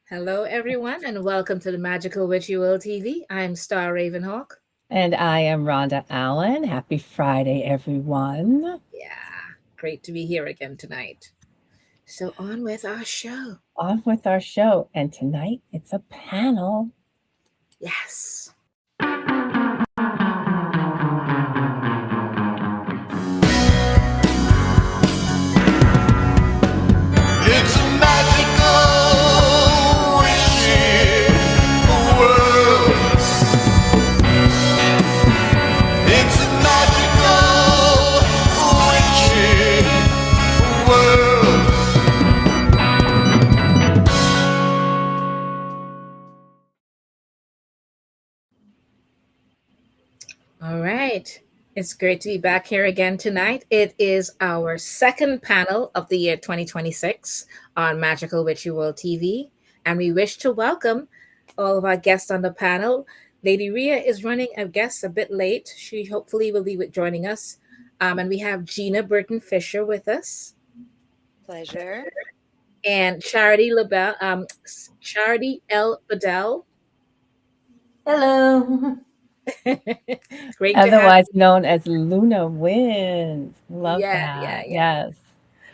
Hello, everyone, and welcome to the Magical Witchy TV. I'm Star Ravenhawk. And I am Rhonda Allen. Happy Friday, everyone. Yeah, great to be here again tonight. So, on with our show. On with our show. And tonight it's a panel. Yes. It's a magical, witchy world. It's a magical, witchy world. All right. It's great to be back here again tonight. It is our second panel of the year 2026 on Magical Witchy TV. And we wish to welcome all of our guests on the panel. Lady Rhea is running a guest a bit late. She hopefully will be joining us. And we have Gina Burton Fisher with us. Pleasure. And Charity LaBelle, Charity L. Bedell. Hello. Great to have Otherwise known as Luna Wins. Love yeah. that. Yes.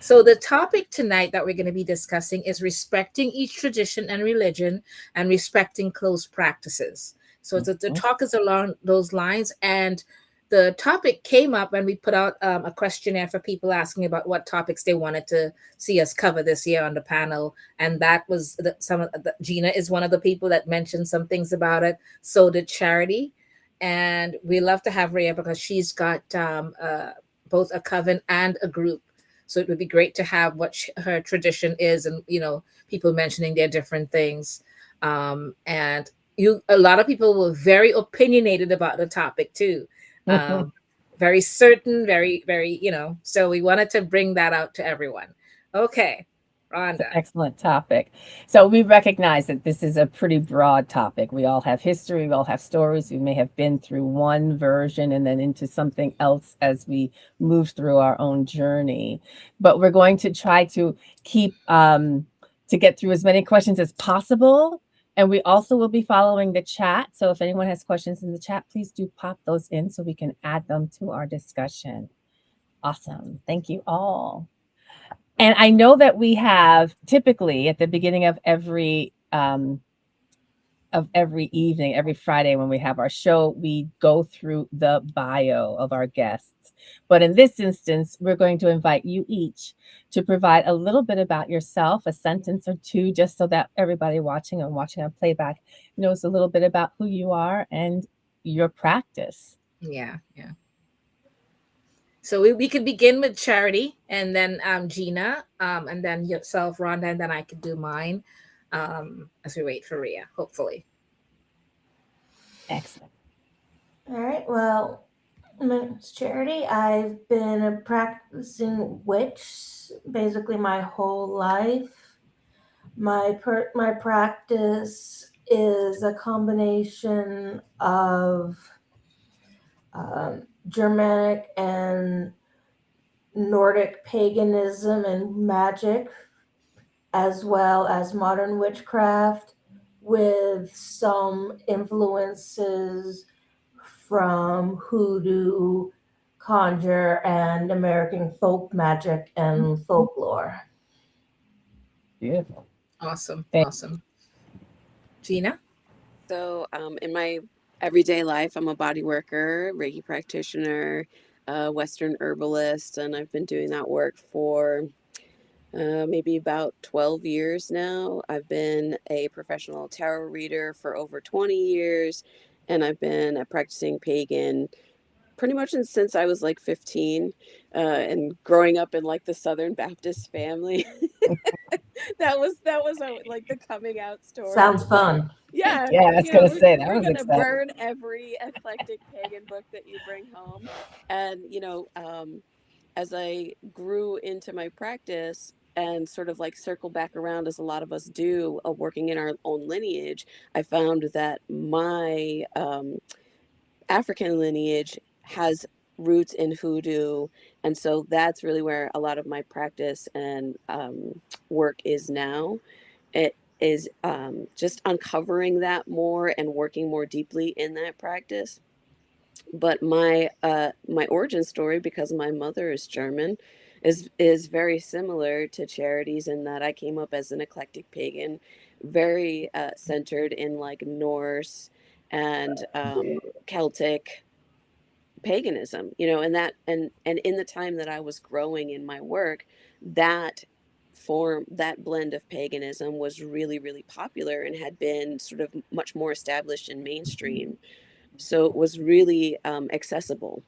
So the topic tonight that we're going to be discussing is respecting each tradition and religion and respecting close practices. So the talk is along those lines, and the topic came up when we put out a questionnaire for people asking about what topics they wanted to see us cover this year on the panel, and that was Gina is one of the people that mentioned some things about it. So did Charity, and we love to have Rhea because she's got both a coven and a group. So it would be great to have what her tradition is, and people mentioning their different things. And a lot of people were very opinionated about the topic too. Very certain, very, very, So we wanted to bring that out to everyone. Okay, Rhonda. Excellent topic. So we recognize that this is a pretty broad topic. We all have history, we all have stories. We may have been through one version and then into something else as we move through our own journey. But we're going to try to keep to get through as many questions as possible. And we also will be following the chat. So if anyone has questions in the chat, please do pop those in so we can add them to our discussion. Awesome. Thank you all. And I know that we have typically at the beginning of every evening, every Friday when we have our show, we go through the bio of our guests. But in this instance, we're going to invite you each to provide a little bit about yourself, a sentence or two, just so that everybody watching on playback knows a little bit about who you are and your practice. Yeah. So we could begin with Charity, and then Gina, and then yourself, Rhonda, and then I could do mine as we wait for Rhea, hopefully. Excellent. All right. Well, my name's Charity. I've been a practicing witch basically my whole life. My practice is a combination of Germanic and Nordic paganism and magic, as well as modern witchcraft, with some influences from hoodoo, conjure, and American folk magic and folklore. Beautiful. Awesome. Thanks. Awesome. Gina? So, in my everyday life, I'm a body worker, Reiki practitioner, Western herbalist, and I've been doing that work for maybe about 12 years now. I've been a professional tarot reader for over 20 years, and I've been a practicing pagan pretty much since I was like 15, and growing up in like the Southern Baptist family. that was like the coming out story. Sounds fun. Yeah, Yeah, I was going to say that we're was gonna exciting. burn every eclectic pagan book that you bring home, and as I grew into my practice and sort of like circle back around, as a lot of us do, working in our own lineage, I found that my African lineage has roots in hoodoo, and so that's really where a lot of my practice and work is now. just uncovering that more and working more deeply in that practice. But my origin story, because my mother is German, is very similar to Charity's in that I came up as an eclectic pagan, very centered in like Norse and Celtic paganism, and and in the time that I was growing in my work, that that blend of paganism was really, really popular and had been sort of much more established in mainstream. So it was really accessible.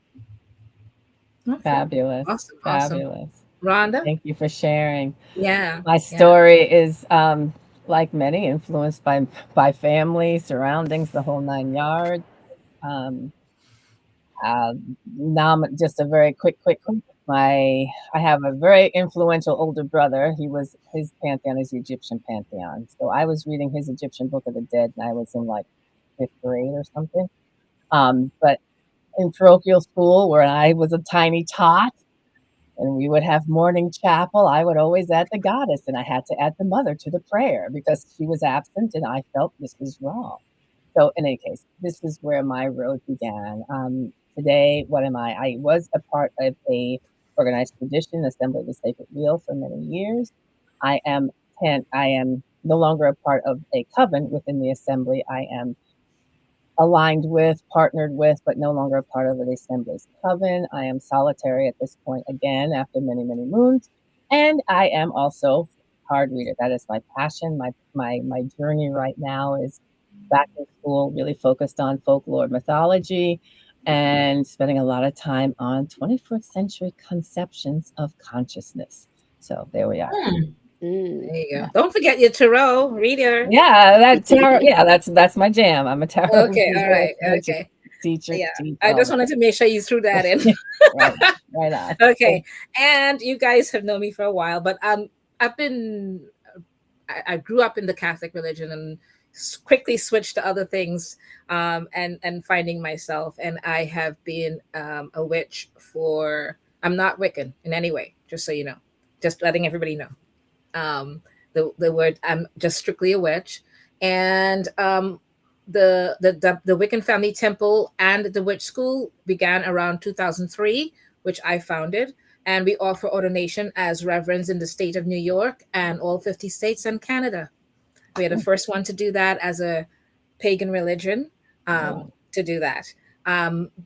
Okay. Fabulous. Awesome. Fabulous. Rhonda? Thank you for sharing. Yeah. My story is like many, influenced by family, surroundings, the whole 9 yards. Um, now, just a very quick. I have a very influential older brother. His pantheon is the Egyptian pantheon. So I was reading his Egyptian Book of the Dead, and I was in like 5th grade or something. But in parochial school, where I was a tiny tot, and we would have morning chapel, I would always add the goddess, and I had to add the mother to the prayer because she was absent, and I felt this was wrong. So in any case, this is where my road began. Today, what am I? I was a part of a organized tradition, Assembly of the Sacred Wheel, for many years. I am no longer a part of a coven within the assembly. I am aligned with, partnered with, but no longer a part of the assembly's coven. I am solitary at this point again after many, many moons. And I am also a card reader. That is my passion. My journey right now is back in school, really focused on folklore mythology and spending a lot of time on 21st century conceptions of consciousness. So there we are. Mm. There you go. Don't forget your tarot reader. Yeah, that tarot. Yeah, that's my jam. I'm a tarot Okay, all reader, right, astrologer, okay. teacher. Yeah, I all just that. wanted to make sure you threw that in. Right, right on. Okay, and you guys have known me for a while, but I've been I grew up in the Catholic religion and quickly switched to other things, and finding myself, and I have been a witch for. I'm not Wiccan in any way, just so you know, just letting everybody know. Um, the word, I'm just strictly a witch, and the Wiccan Family Temple and the Witch School began around 2003, which I founded, and we offer ordination as reverends in the state of New York and all 50 states and Canada. We are the first one to do that as a pagan religion, to do that.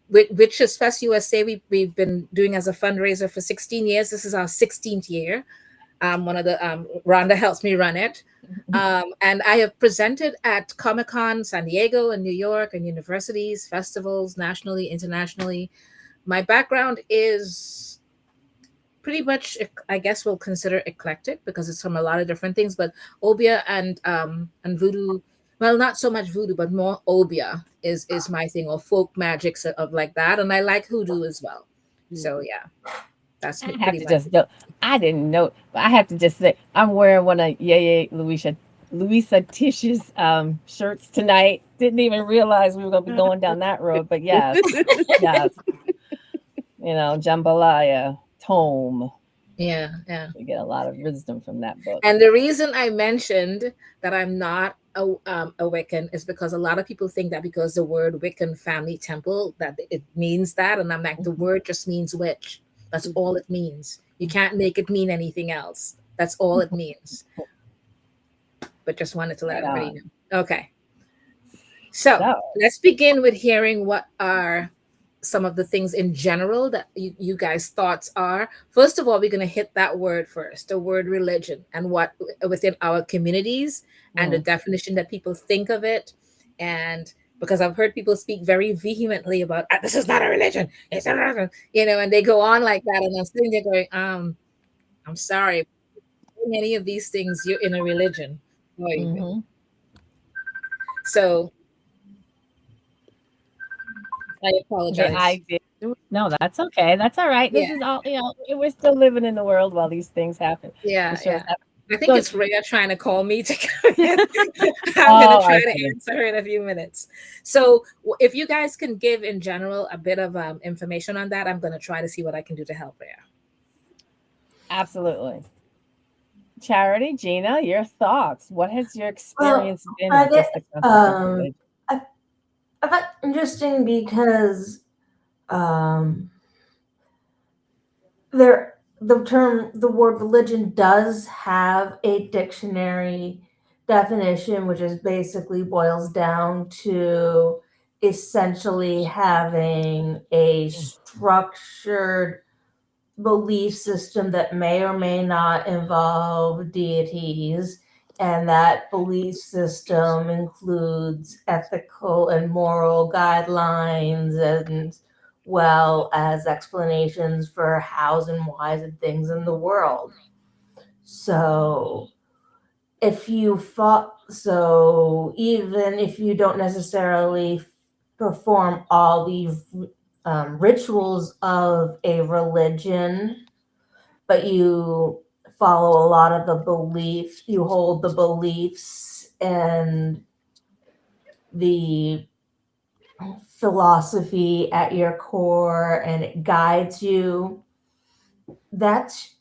Which is Fest USA, we've been doing as a fundraiser for 16 years. This is our 16th year. One of the Rhonda helps me run it. And I have presented at Comic-Con San Diego and New York and universities, festivals, nationally, internationally. My background is pretty much, I guess we'll consider eclectic because it's from a lot of different things, but Obia and voodoo, well, not so much voodoo, but more Obia is my thing, or folk magic of like that. And I like hoodoo as well. So yeah. That's I have to just know. I didn't know, but I have to just say I'm wearing one of Louisa Tish's shirts tonight. Didn't even realize we were going to be going down that road, but yes, yes. Jambalaya tome. Yeah. We get a lot of wisdom from that book. And the reason I mentioned that I'm not a Wiccan is because a lot of people think that because the word Wiccan Family Temple, that it means that. And I'm like, the word just means witch. That's all it means. You can't make it mean anything else. That's all it means. But just wanted to let everybody know. Okay. So let's begin with hearing what are some of the things in general that you guys' thoughts are. First of all, we're going to hit that word first, the word religion, and what within our communities and the definition that people think of it. And because I've heard people speak very vehemently about this is not a religion, it's a religion, and they go on like that, and I'm sitting there going, I'm sorry, any of these things, you're in a religion. So I apologize. I did. No, that's okay. That's all right. This is all, we're still living in the world while these things happen. Yeah. I think it's Rhea trying to call me to come in. I'm going to try to answer her in a few minutes. So if you guys can give in general a bit of information on that, I'm going to try to see what I can do to help Rhea. Absolutely. Charity, Gina, your thoughts. What has your Well, experience been I with get just the concept of religion? I, I find it interesting because um, the word religion does have a dictionary definition, which is basically boils down to essentially having a structured belief system that may or may not involve deities, and that belief system includes ethical and moral guidelines, as well as explanations for hows and whys and things in the world. So even if you don't necessarily perform all the rituals of a religion, but you follow a lot of the beliefs, you hold the beliefs and the philosophy at your core, and it guides you. That's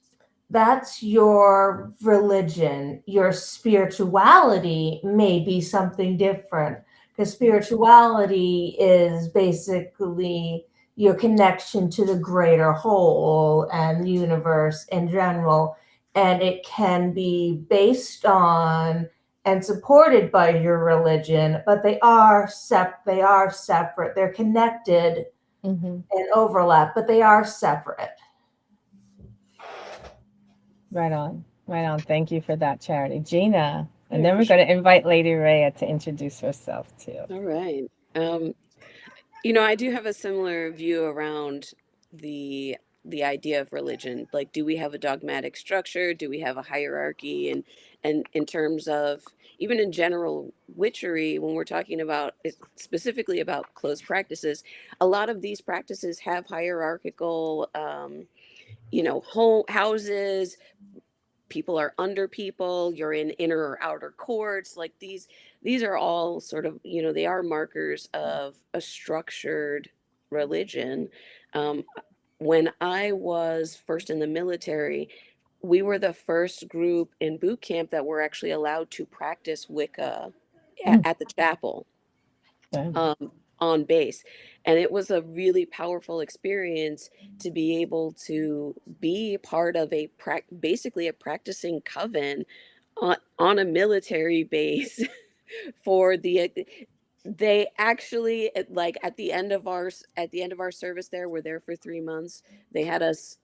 your religion. Your spirituality may be something different, because spirituality is basically your connection to the greater whole and the universe in general. And it can be based on and supported by your religion, but they are separate. They're connected Mm-hmm. and overlap, but they are separate. Right on. Right on. Thank you for that, Charity. Gina. And Yeah, then for we're sure. going to invite Lady Rhea to introduce herself too. All right. You know, I do have a similar view around the idea of religion. Like, do we have a dogmatic structure? Do we have a hierarchy? And in terms of even in general witchery, when we're talking about specifically about closed practices, a lot of these practices have hierarchical, houses. People are under people. You're in inner or outer courts. Like these are all sort of, they are markers of a structured religion. um, when I was first in the military, we were the first group in boot camp that were actually allowed to practice Wicca Mm. at the chapel, Okay. on base. And it was a really powerful experience to be able to be part of basically a practicing coven on a military base for they actually, like at the end of our service there, we're there for 3 months. They had us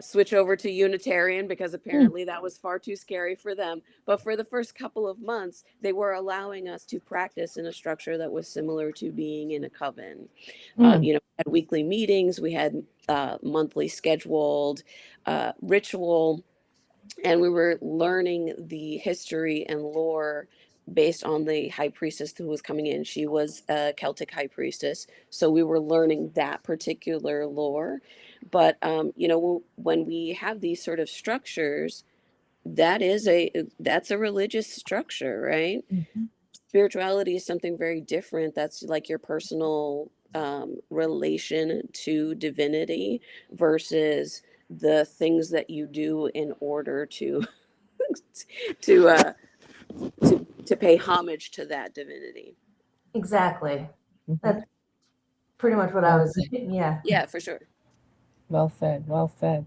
switch over to Unitarian because Mm. apparently that was far too scary for them. But for the first couple of months, they were allowing us to practice in a structure that was similar to being in a coven. Mm. We had weekly meetings, we had monthly scheduled ritual, and we were learning the history and lore based on the high priestess who was coming in. She was a Celtic high priestess, so we were learning that particular lore. But when we have these sort of structures, that's a religious structure, right? Mhm. Spirituality is something very different. That's like your personal relation to divinity versus the things that you do in order to to uh to pay homage to that divinity. Exactly. Mhm. That's pretty much what I Well was said. yeah. Yeah, for sure. Well said. Well said.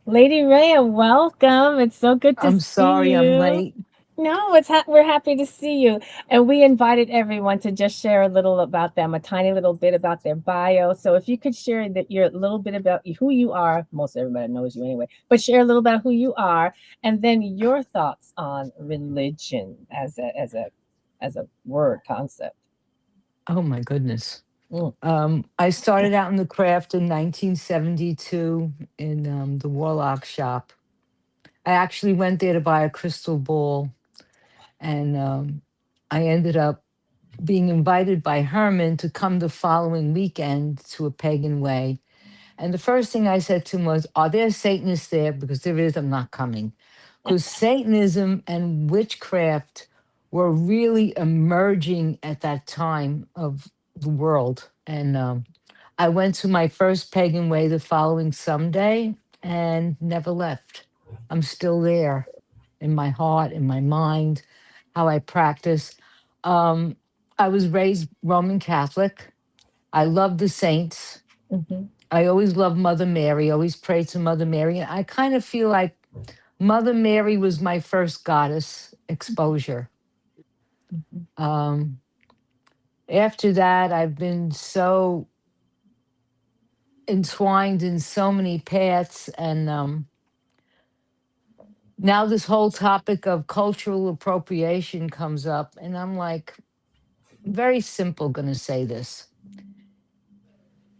Lady Rhea, welcome. It's so good to I'm see sorry I'm you. late. No, we're happy to see you. And we invited everyone to just share a little about them, a tiny little bit about their bio. So if you could share your little bit about who you are, most everybody knows you anyway, but share a little about who you are, and then your thoughts on religion as a word concept. Oh my goodness. Mm. I started out in the craft in 1972 in the Warlock shop. I actually went there to buy a crystal ball, and I ended up being invited by Herman to come the following weekend to a pagan way. And the first thing I said to him was, "Are there Satanists there? Because there is, I'm not coming." Because Satanism and witchcraft were really emerging at that time of the world. And I went to my first pagan way the following Sunday and never left. I'm still there. in my heart, in my mind, how I practice. Um, I was raised Roman Catholic. I love the saints. Mhm. I always loved Mother Mary, always prayed to Mother Mary. And I kind of feel like Mother Mary was my first goddess exposure. Mhm. Um, After that, I've been so entwined in so many paths. And now this whole topic of cultural appropriation comes up. And I'm like, very simple, going to say this.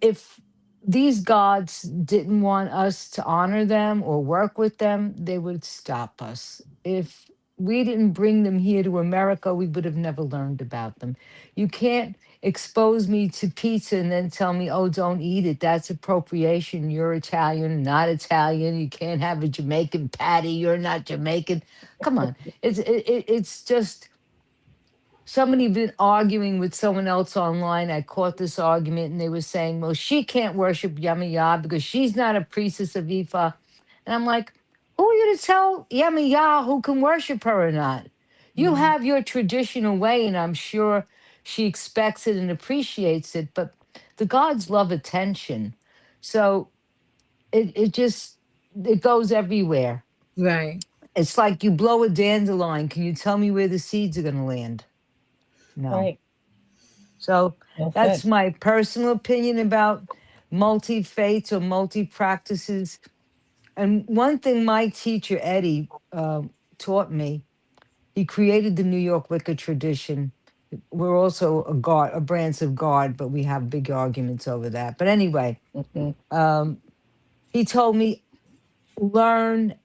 If these gods didn't want us to honor them or work with them, they would stop us. If we didn't bring them here to America, we would have never learned about them. You can't expose me to pizza and then tell me, oh, don't eat it. That's appropriation. You're Italian, not Italian. You can't have a Jamaican patty. You're not Jamaican. Come on. It's just somebody been arguing with someone else online. I caught this argument and they were saying, well, she can't worship Yamaya because she's not a priestess of Ifa. And I'm like, who are you to tell Yamaya who can worship her or not? You Mhm. have your traditional way, and I'm sure she expects it and appreciates it, but the gods love attention. So it just it goes everywhere. Right. It's like you blow a dandelion. Can you tell me where the seeds are gonna land? No. Right. So Well that's said. my personal opinion about multi faiths or multi practices. And one thing my teacher, Eddie, taught me, he created the New York Wicca tradition. We're also a branch of God, but we have big arguments over that. But anyway, Mhm. um, he told me learn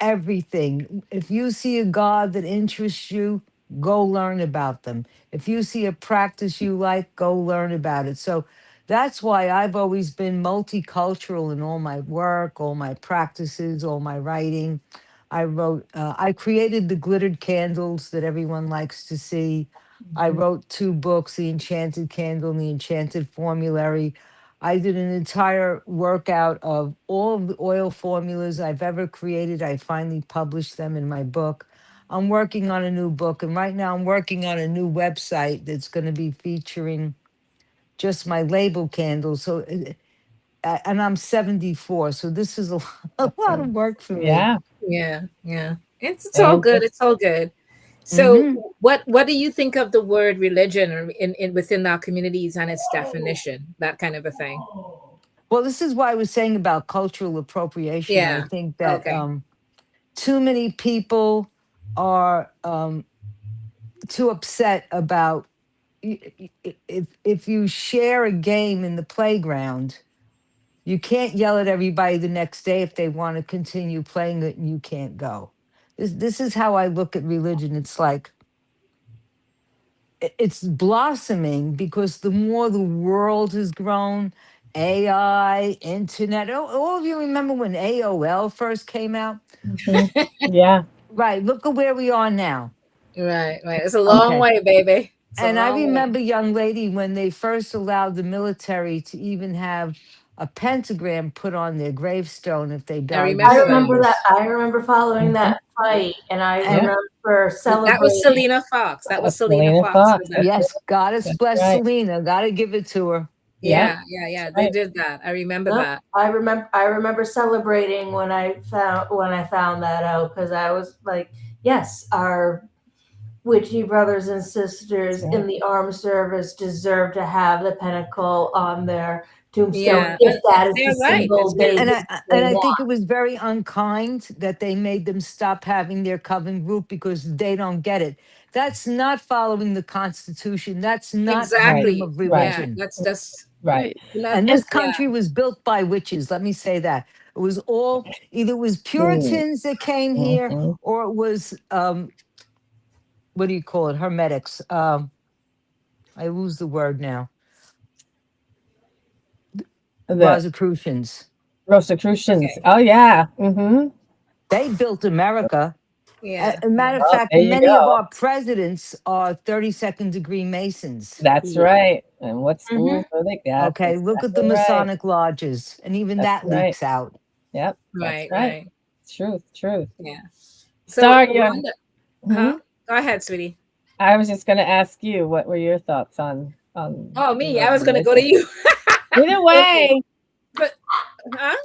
everything. If you see a God that interests you, go learn about them. If you see a practice you like, go learn about it. So that's why I've always been multicultural in all my work, all my practices, all my writing. I created the glittered candles that everyone likes to see. I Mhm. wrote two books, The Enchanted Candle and The Enchanted Formulary. I did an entire workout of all of the oil formulas I've ever created. I finally published them in my book. I'm working on a new book, and right now I'm working on a new website that's going to be featuring just my label candles. So, and I'm 74, so this is a, a lot of work for me. Yeah. Yeah. Yeah. It's all And good. just It's all good. So Hmm. what do you think of the word religion or in within our communities and its definition, that kind of a thing? Well, this is why I was saying about cultural appropriation. I Yeah. think that Okay. too many people are too upset about if you share a game in the playground, you can't yell at everybody the next day if they want to continue playing it and you can't go. This is how I look at religion. It's like it's blossoming because the more the world has grown, AI, internet. All of you remember when AOL first came out? mhm. Yeah. Right. Look at where we are now. Right. Right. It's a long Okay. way, baby. It's a And I long way. remember, young lady, when they first allowed the military to even have a pentagram put on their gravestone if they I died in I remember that. remember that. service. I remember following Mhm. that fight, and I Yeah. And remember That was celebrating. Selena Fox. That was That's Selena Selena Fox Fox. with that. That's it. yes, goddess That's bless right. Selena. Got to give it to her. Yep. Yeah. Yeah. Yeah. That's They right. did that. I remember No, that. I remember celebrating when I found that out, because I was like, yes, our witchy brothers and That's sisters in right. the armed service deserve to have the pinnacle on their tombstone Yeah. if that is the They're right. symbol It's very they And they I think want. it was very unkind that they made them stop having their coven group because they don't get it. That's not following the Constitution. That's not Right. freedom exactly. of Right. Yeah. religion. That's Right. Right. And and this yeah. country was built by witches. Let me say that. It was all either it was Mm. Puritans that came here Mhm. or it was what do you call it? Hermetics. I lose the word now. The Rosicrucians. Rosicrucians. Okay. Oh yeah. Mhm. They built America. Yeah. A Yeah. matter of Well, fact, there you many of go. our presidents are 32nd degree Masons. That's Yeah. right. And what Hmm. schools are they? That's Okay, look at the exactly right. Masonic lodges, and even That's that right. leaks out. Yep. That's Right. right. Right. Truth. Truth. Yeah. So Star, I you're, wonder, huh? Mhm. Go ahead, sweetie. I was just going to ask you, what were your thoughts on Oh, the me. word I was going to go to religion? you. Either Okay. way, But, huh?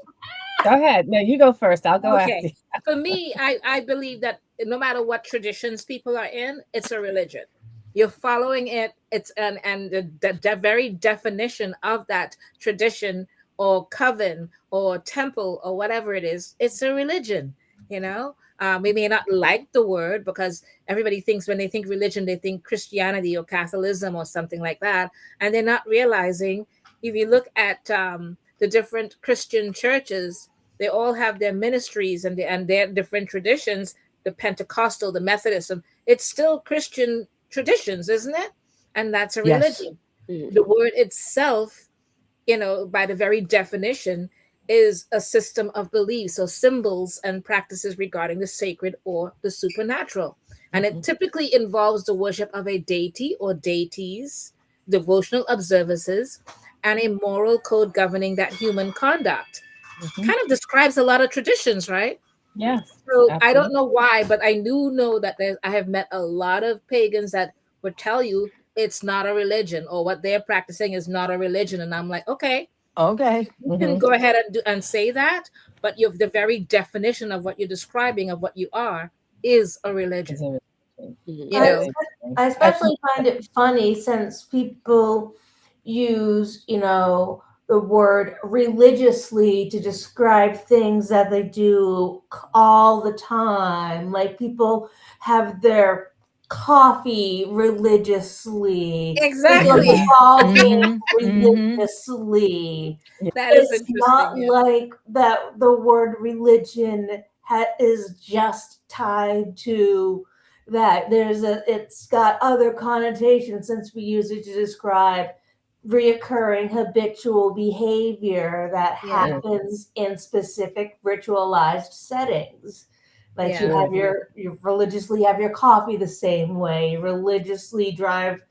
go ahead. No, you go first. I'll go after Okay. you. For me, I believe that no matter what traditions people are in, it's a religion. You're following it. It's and the very definition of that tradition or coven or temple or whatever it is, it's a religion. You know, we may not like the word because everybody thinks when they think religion, they think Christianity or Catholicism or something like that, and they're not realizing. If you look at the different Christian churches, they all have their ministries and their different traditions. The Pentecostal, the Methodism, it's still Christian traditions, isn't it? And that's a Yes. religion. Mhm. The word itself, by the very definition, is a system of beliefs, so symbols and practices regarding the sacred or the supernatural. And it Mhm. typically involves the worship of a deity or deities, devotional observances, and a moral code governing that human conduct. Mhm. Kind of describes a lot of traditions, right? Yes, So I don't absolutely. know why, but I do know that I have met a lot of pagans that would tell you it's not a religion or what they're practicing is not a religion. And I'm like, okay, Okay. you can Mhm. go ahead and say that, but the very definition of what you're describing of what you are is a Is religion. a religion. Mhm. You I, know, Very interesting. I I, especially find it funny since people use, the word religiously to describe things that they do all the time. Like people have their coffee religiously, they go to exactly. Mhm. ball games Mm-hmm. Mm-hmm. religiously. Yeah. That is It's interesting. not Yeah. like that the word religion is just tied to that. It's got other connotations since we use it to describe reoccurring habitual behavior that Yeah. Mhm. happens in specific ritualized settings. Like you Yeah. have Mhm. you religiously have your coffee the same way, you religiously drive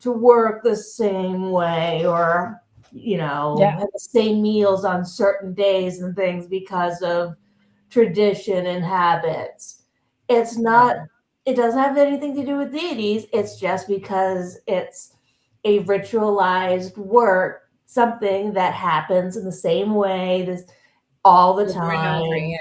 to work the same way, or Yeah. have the same meals on certain days and things because of tradition and habits. It's not, Right. it doesn't have anything to do with deities. It's just because it's a ritualized work, something that happens in the same way this all the Over and over. time Yeah.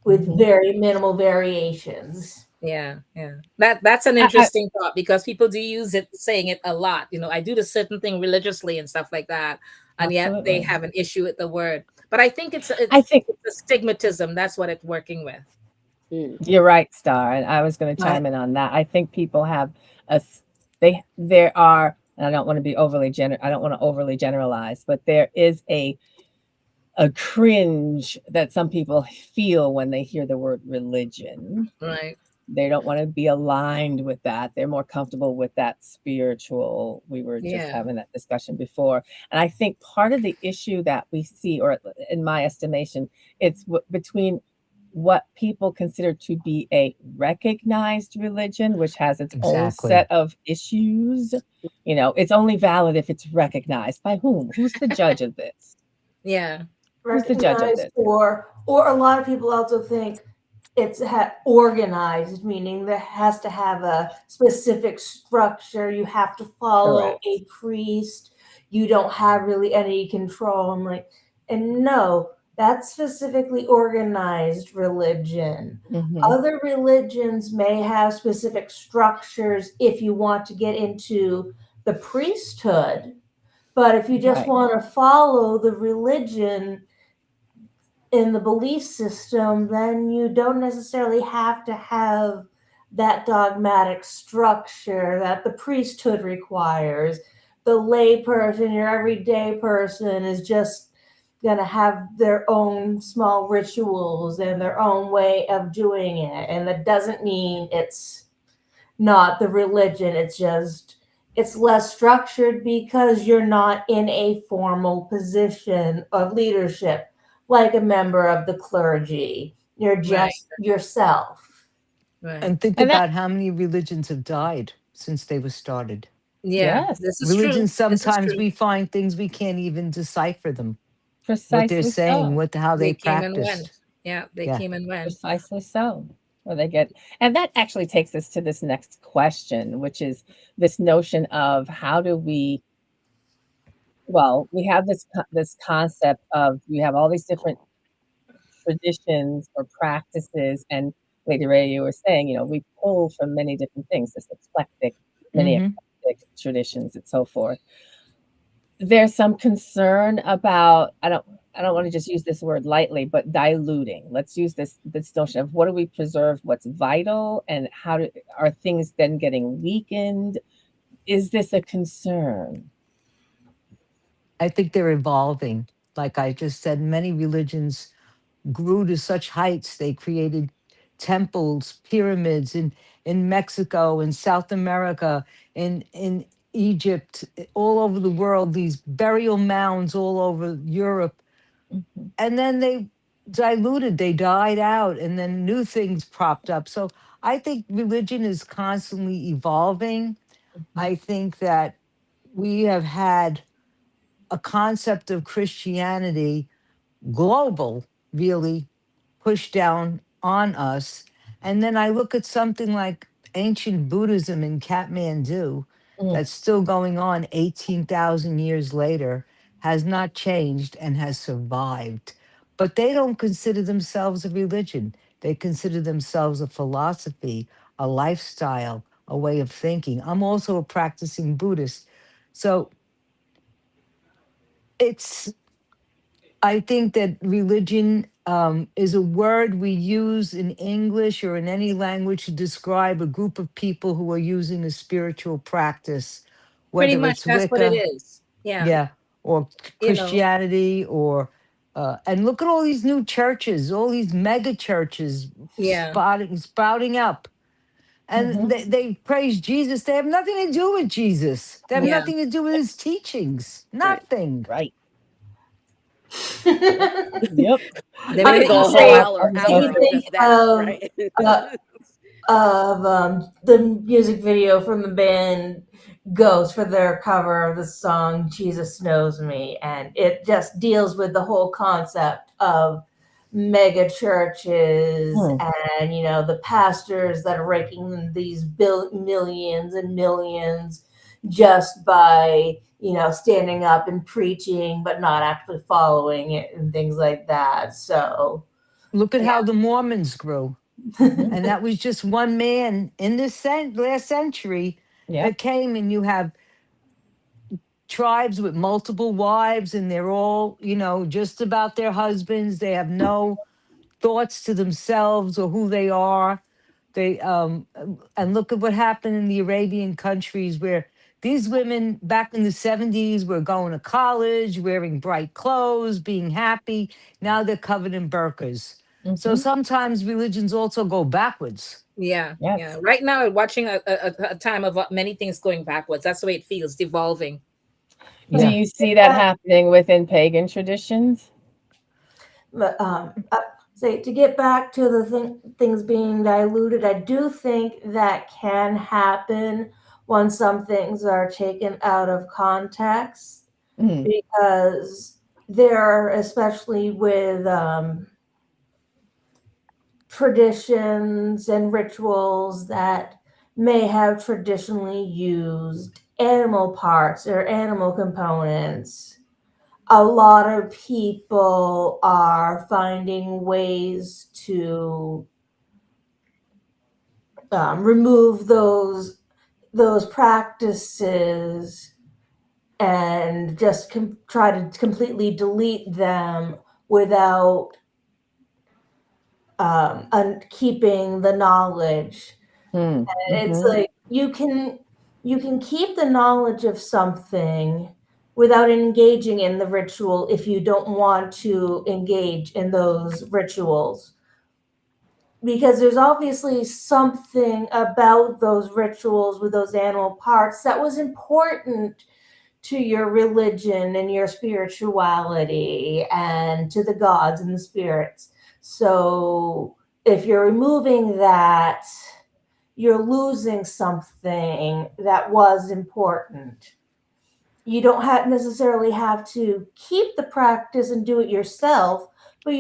with Mhm. very minimal variations. Yeah, yeah. That's an I, interesting thought because people do use it, saying it a lot. I do the certain thing religiously and stuff like that, and yet they absolutely. have an issue with the word. But I think I think it's a stigmatism. That's what it's working with. Mm. you're right, Star, and I was going to But chime in on that. I think people have a there are, and I don't want to be I don't want to overly generalize, but there is a cringe that some people feel when they hear the word religion. Right. They don't want to be aligned with that. They're more comfortable with that spiritual. We were just Yeah. having that discussion before. And I think part of the issue that we see, or in my estimation, it's between what people consider to be a recognized religion, which has its own Exactly. set of issues. It's only valid if it's recognized by whom? Who's the judge of this? Yeah. Who's the judge of recognized, this? or a lot of people also think it's organized, meaning there has to have a specific structure. You have to follow Correct. a priest. You don't have really any control. And no, that's specifically organized religion. Hmm. Other religions may have specific structures if you want to get into the priesthood, but if you just Right. want to follow the religion in the belief system, then you don't necessarily have to have that dogmatic structure that the priesthood requires. The lay person, your everyday person, is just going to have their own small rituals and their own way of doing it. And that doesn't mean it's not the religion. It's less structured because you're not in a formal position of leadership like a member of the clergy. You're Right. just yourself. Right. And think And that, about how many religions have died since they were started. Yeah. yes, This is true. Religions, This is sometimes true. we find things we can't even decipher them, what they're precisely saying, so. how they They came and practiced. went. Yeah. They Yeah. came and went. Precisely so. Or they get, and that actually takes us to this next question, which is this notion of how do we, well, we have this concept of we have all these different traditions or practices, and Lady Ray, you were saying, we pull from many different things, many Hmm. eclectic traditions and so forth. There's some concern about, I don't want to just use this word lightly, but diluting. Let's use this notion of what do we preserve, what's vital, and are things then getting weakened? Is this a concern? I think they're evolving. Like I just said, many religions grew to such heights. They created temples, pyramids in Mexico, in South America, in Egypt, all over the world, these burial mounds all over Europe. Mhm, And then they diluted, they died out, and then new things propped up. So I think religion is constantly evolving. mhm, I think that we have had a concept of Christianity global really pushed down on us. And then I look at something like ancient Buddhism in Kathmandu mm, that's still going on 18,000 years later, has not changed and has survived. But they don't consider themselves a religion. They consider themselves a philosophy, a lifestyle, a way of thinking. I'm also a practicing Buddhist. So it's I think that religion is a word we use in English or in any language to describe a group of people who are using a spiritual practice, Pretty whether much it's that's what it Wicca, is. Yeah. yeah, or You know, Christianity, and look at all these new churches, all these mega churches yeah. sprouting up. And mhm, they praise Jesus. They have nothing to do with Jesus. They have mm, Yeah. nothing to do with his teachings. Right. Nothing. right. Yep. I Yep. They mean, could go a whole say, hour make me hour on think just that, right? uh, the music video from the band Ghost for their cover of the song Jesus Knows Me. And it just deals with the whole concept of mega churches Mm, and, the pastors that are raking in these millions and millions just by, standing up and preaching, but not actually following it and things like that. So, Look at yeah. how the Mormons grew. mhm, And that was just one man in this last century yep. that came, and you have tribes with multiple wives, and they're all, just about their husbands. They have no thoughts to themselves or who they are. They and look at what happened in the Arabian countries where these women back in the 70s were going to college, wearing bright clothes, being happy. Now they're covered in burqas. So Mhm, sometimes religions also go backwards. Yeah. Yeah. yes. Right now, we're watching a time of many things going backwards. That's the way it feels, devolving. Do Yeah. you see that happening within pagan traditions? But say to get back to the things being diluted, I do think that can happen when some things are taken out of context Mm, because there are, especially with traditions and rituals that may have traditionally used animal parts or animal components. A lot of people are finding ways to remove those practices and just try to completely delete them without keeping the knowledge. mm, And it's mhm, like you can keep the knowledge of something without engaging in the ritual if you don't want to engage in those rituals, because there's obviously something about those rituals with those animal parts that was important to your religion and your spirituality and to the gods and the spirits. So if you're removing that, you're losing something that was important. You don't necessarily have to keep the practice and do it yourself, but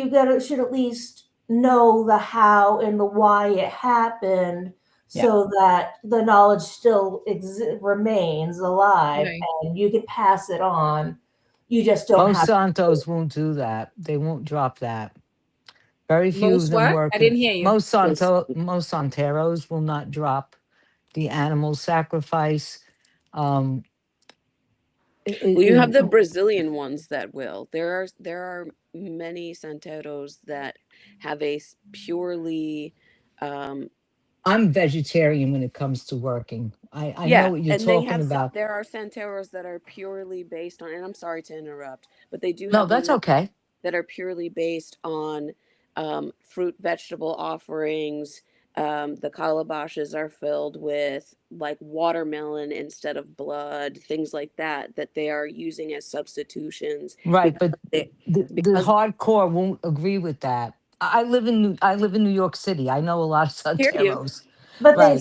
should at least know the how and the why it happened, so that the knowledge still remains alive, Right. and you can pass it on. You just don't Most have. Santos won't do that. They won't drop that. Very few of Most them what? work I in didn't hear you. most Santeros will not drop the animal sacrifice. Um, Well, you have the it, Brazilian ones that will. There are many Santeros that have purely um I'm vegetarian when it comes to working. I know yeah, what you're and they talking have about. there are Santeros that are purely based on, and I'm sorry to interrupt, but they do No, have them that's okay. that are purely based on fruit vegetable offerings. The calabashes are filled with like watermelon instead of blood, things like that, that they are using as substitutions Right, because but they the because hardcore won't agree with that. I live in New York City. I know a lot of hear you. Santeros. But Right.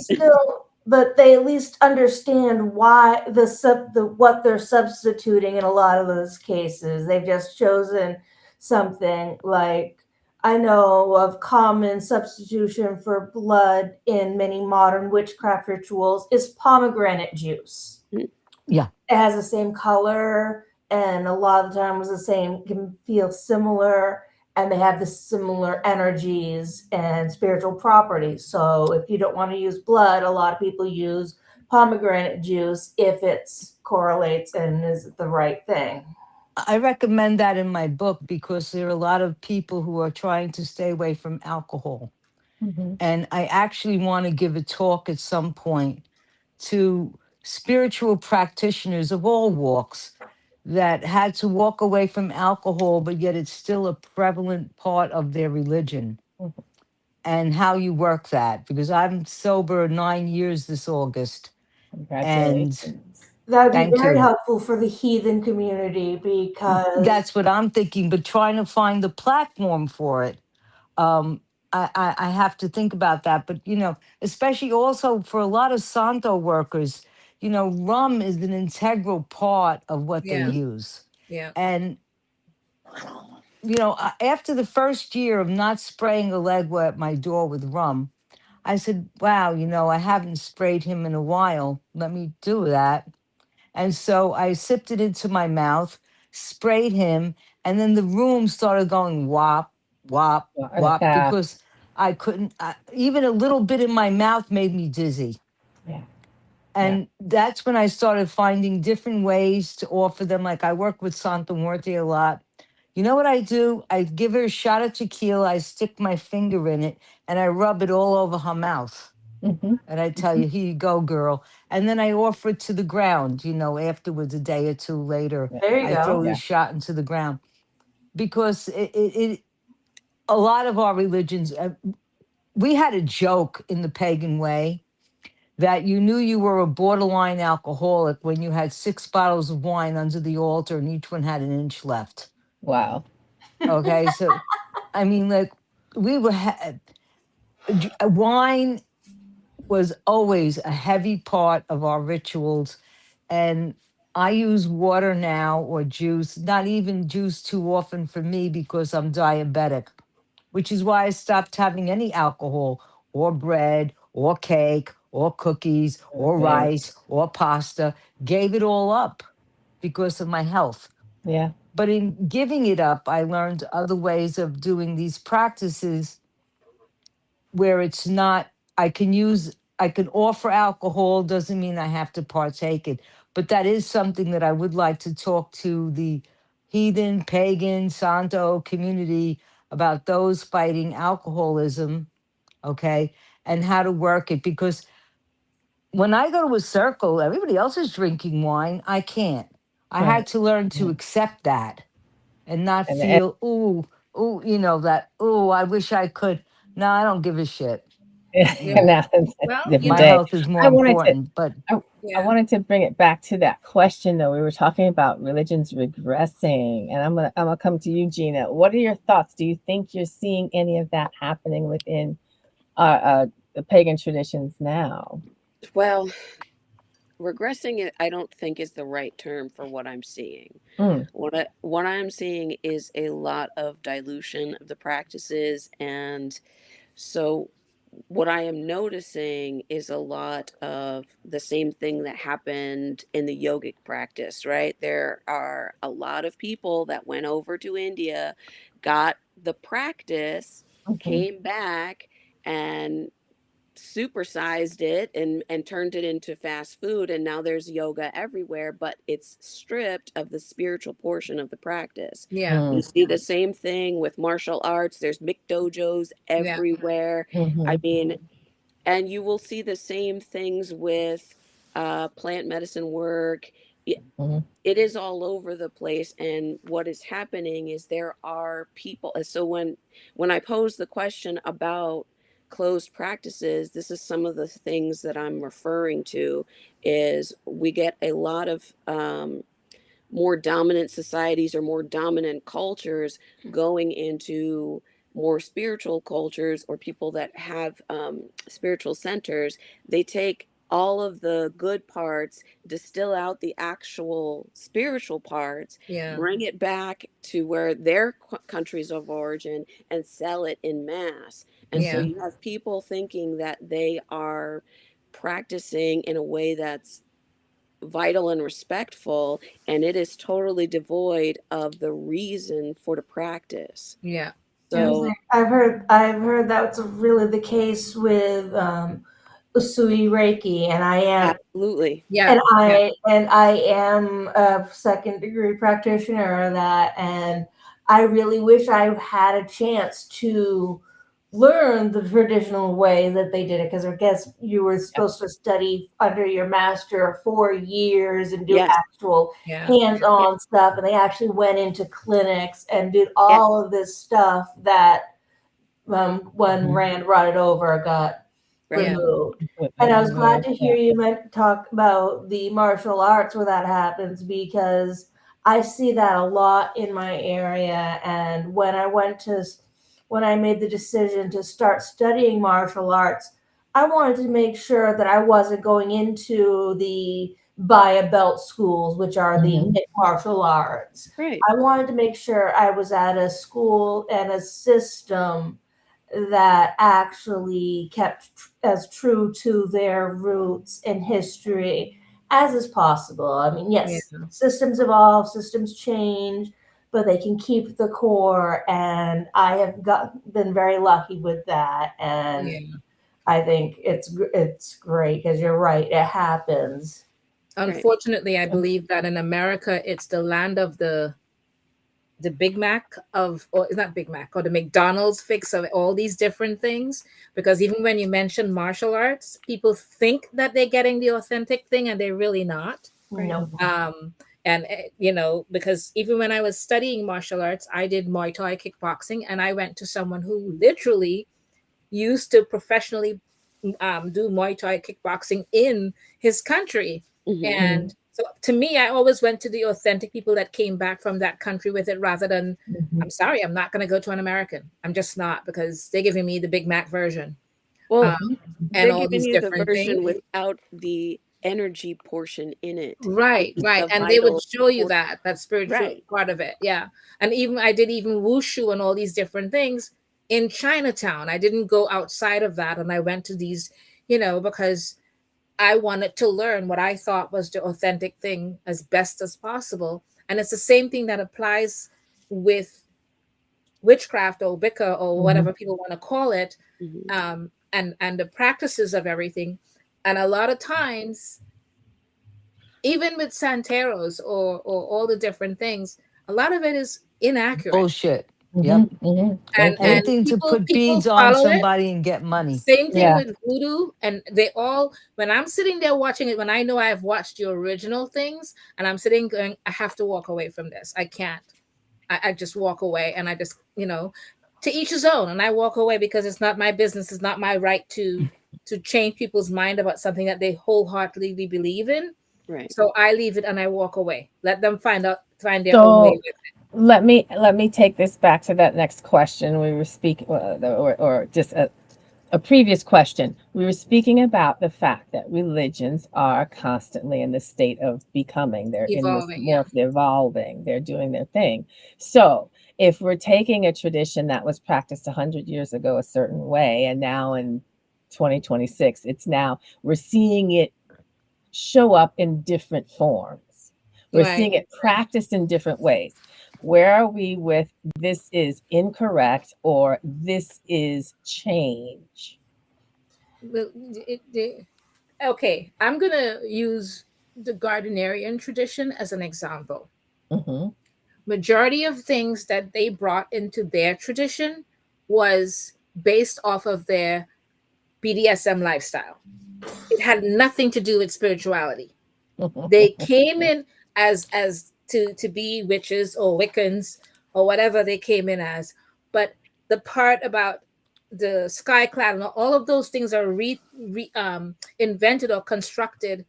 they at least understand why what they're substituting in a lot of those cases. They've just chosen something like, I know of common substitution for blood in many modern witchcraft rituals is pomegranate juice. Mm. Yeah. It has the same color, and a lot of the times the same, can feel similar, and they have the similar energies and spiritual properties. So if you don't want to use blood, a lot of people use pomegranate juice if it's correlates and is the right thing. I recommend that in my book because there are a lot of people who are trying to stay away from alcohol. And I actually want to give a talk at some point to spiritual practitioners of all walks that had to walk away from alcohol, but yet it's still a prevalent part of their religion, and how you work that. Because I'm sober 9 years this August. And Congratulations. That would be thank very you. helpful for the heathen community, because That's what I'm thinking, but trying to find the platform for it. Um, I have to think about that. But, especially also for a lot of Santo workers, rum is an integral part of what they Yeah. use. Yeah. And, after the first year of not spraying a leg at my door with rum, I said, wow, I haven't sprayed him in a while. Let me do that. And so I sipped it into my mouth, sprayed him, and then the room started going wop, wop, wop, Yeah. because I couldn't, even a little bit in my mouth made me dizzy. Yeah. And that's when I started finding different ways to offer them. Like I work with Santa Muerte a lot. You know what I do? I give her a shot of tequila, I stick my finger in it, and I rub it all over her mouth. And I tell you, here you go, girl. And then I offer it to the ground, afterwards, a day or two later, there you I go. throw the shot into the ground. Because a lot of our religions, we had a joke in the pagan way that you knew you were a borderline alcoholic when you had 6 bottles of wine under the altar and each one had an inch left. Wow. Okay. So, I mean, like, we were, wine was always a heavy part of our rituals. And I use water now, or juice, not even juice too often for me because I'm diabetic, which is why I stopped having any alcohol or bread or cake or cookies or Okay. rice or pasta. Gave it all up because of my health. Yeah. But in giving it up, I learned other ways of doing these practices where it's not, I can offer alcohol, doesn't mean I have to partake it. But that is something that I would like to talk to the heathen, pagan, Santo community about, those fighting alcoholism, okay, and how to work it. Because when I go to a circle, everybody else is drinking wine. I can't. I Right. had to learn to accept that and not And feel, ooh, that, ooh, I wish I could. No, I don't give a shit. Yeah. now it's a Well, different My day. health is more I wanted to important. But I yeah. wanted to bring it back to that question though. We were talking about religions regressing, and I'm gonna come to you, Gina. What are your thoughts? Do you think you're seeing any of that happening within the pagan traditions now? Well, regressing, I don't think is the right term for what I'm seeing. Mm. What I'm seeing is a lot of dilution of the practices, and so what I am noticing is a lot of the same thing that happened in the yogic practice, right? There are a lot of people that went over to India, got the practice, Mhm. came back, and supersized it and turned it into fast food, and now there's yoga everywhere, but it's stripped of the spiritual portion of the practice. Yeah. Mm. You see the same thing with martial arts. There's McDojos Yeah. everywhere. I Mhm. mean, and you will see the same things with plant medicine work. Mhm. It is all over the place, and what is happening is there are people, so when I pose the question about closed practices, this is some of the things that I'm referring to. Is we get a lot of more dominant societies or more dominant cultures going into more spiritual cultures, or people that have spiritual centers. They take all of the good parts, distill out the actual spiritual parts, Yeah. bring it back to where their countries of origin, and sell it in mass. And so Yeah. Mhm. you have people thinking that they are practicing in a way that's vital and respectful, and it is totally devoid of the reason for the practice. Yeah. Yeah, So I've heard that's really the case with Usui Reiki, and I am absolutely. Yeah. and Yeah. I am a second degree practitioner of that, and I really wish I had a chance to learn the traditional way that they did it, because I guess you were Yep. supposed to study under your master 4 years and do Yes. actual Yeah. Yeah. hands-on stuff, and they actually went into clinics and did Yeah. all of this stuff that when Mhm. Rand brought it over got Yeah. removed. And I Equipment was glad removed. to Yeah. hear you talk about the martial arts where that happens, because I see that a lot in my area. And when I made the decision to start studying martial arts, I wanted to make sure that I wasn't going into the Buy Belt schools, which are the Mhm. martial arts. Right. I wanted to make sure I was at a school and a system that actually kept as true to their roots and history as is possible. I mean, Yeah. yes, systems evolve, systems change, but they can keep the core. And I have been very lucky with that, and Yeah. I think it's great, because you're right, it happens. Right. Unfortunately, I believe that in America, it's the land of the Big Mac of, or it's not Big Mac, or the McDonald's fix of all these different things. Because even when you mention martial arts, people think that they're getting the authentic thing, and they're really not. Right. Nope. And because even when I was studying martial arts, I did Muay Thai kickboxing, and I went to someone who literally used to professionally do Muay Thai kickboxing in his country. Hmm. And Mhm. so to me, I always went to the authentic people that came back from that country with it, rather than, Mhm. I'm sorry, I'm not going to go to an American. I'm just not, because they're giving me the Big Mac version, Well, um, Mhm. and they're all giving these you the different version things. without the energy portion in it, which Right, is right. the And they would vital show you portion. that spiritual Right. part of it. Yeah. And even I did even wushu and all these different things in Chinatown. I didn't go outside of that. And I went to these, because I wanted to learn what I thought was the authentic thing as best as possible. And it's the same thing that applies with witchcraft or Wicca or Mhm. whatever people want to call it, Hmm. and the practices of everything. And a lot of times, even with Santeros or all the different things, a lot of it is inaccurate. Bullshit. Yep. Mhm. Mhm. And Thank you. and Anything to people put people beads on follow it. somebody and get money. Same thing Yeah. with voodoo, and they all, when I'm sitting there watching it, when I know I have watched the original things, and I'm sitting going, I have to walk away from this. I can't. I just walk away, and I just, to each his own, and I walk away, because it's not my business. It's not my right to change people's mind about something that they wholeheartedly believe in. Right. So I leave it and I walk away. Let them find their own way So with it. let me take this back to that next question we were speaking, or just a previous question, we were speaking about the fact that religions are constantly in the state of becoming. They're in this Evolving, yeah. morph, they're evolving, they're doing their thing. So if we're taking a tradition that was practiced 100 years ago a certain way, and now in 2026, we're seeing it show up in different forms. We're seeing Right. it practiced in different ways. Where are we with this is incorrect or this is change? Well, okay, I'm gonna use the Gardnerian tradition as an example. Mm-hmm. Majority of things that they brought into their tradition was based off of their BDSM lifestyle. It had nothing to do with spirituality. They came in as to be witches or Wiccans or whatever they came in as, but the part about the sky cloud and all of those things are invented or constructed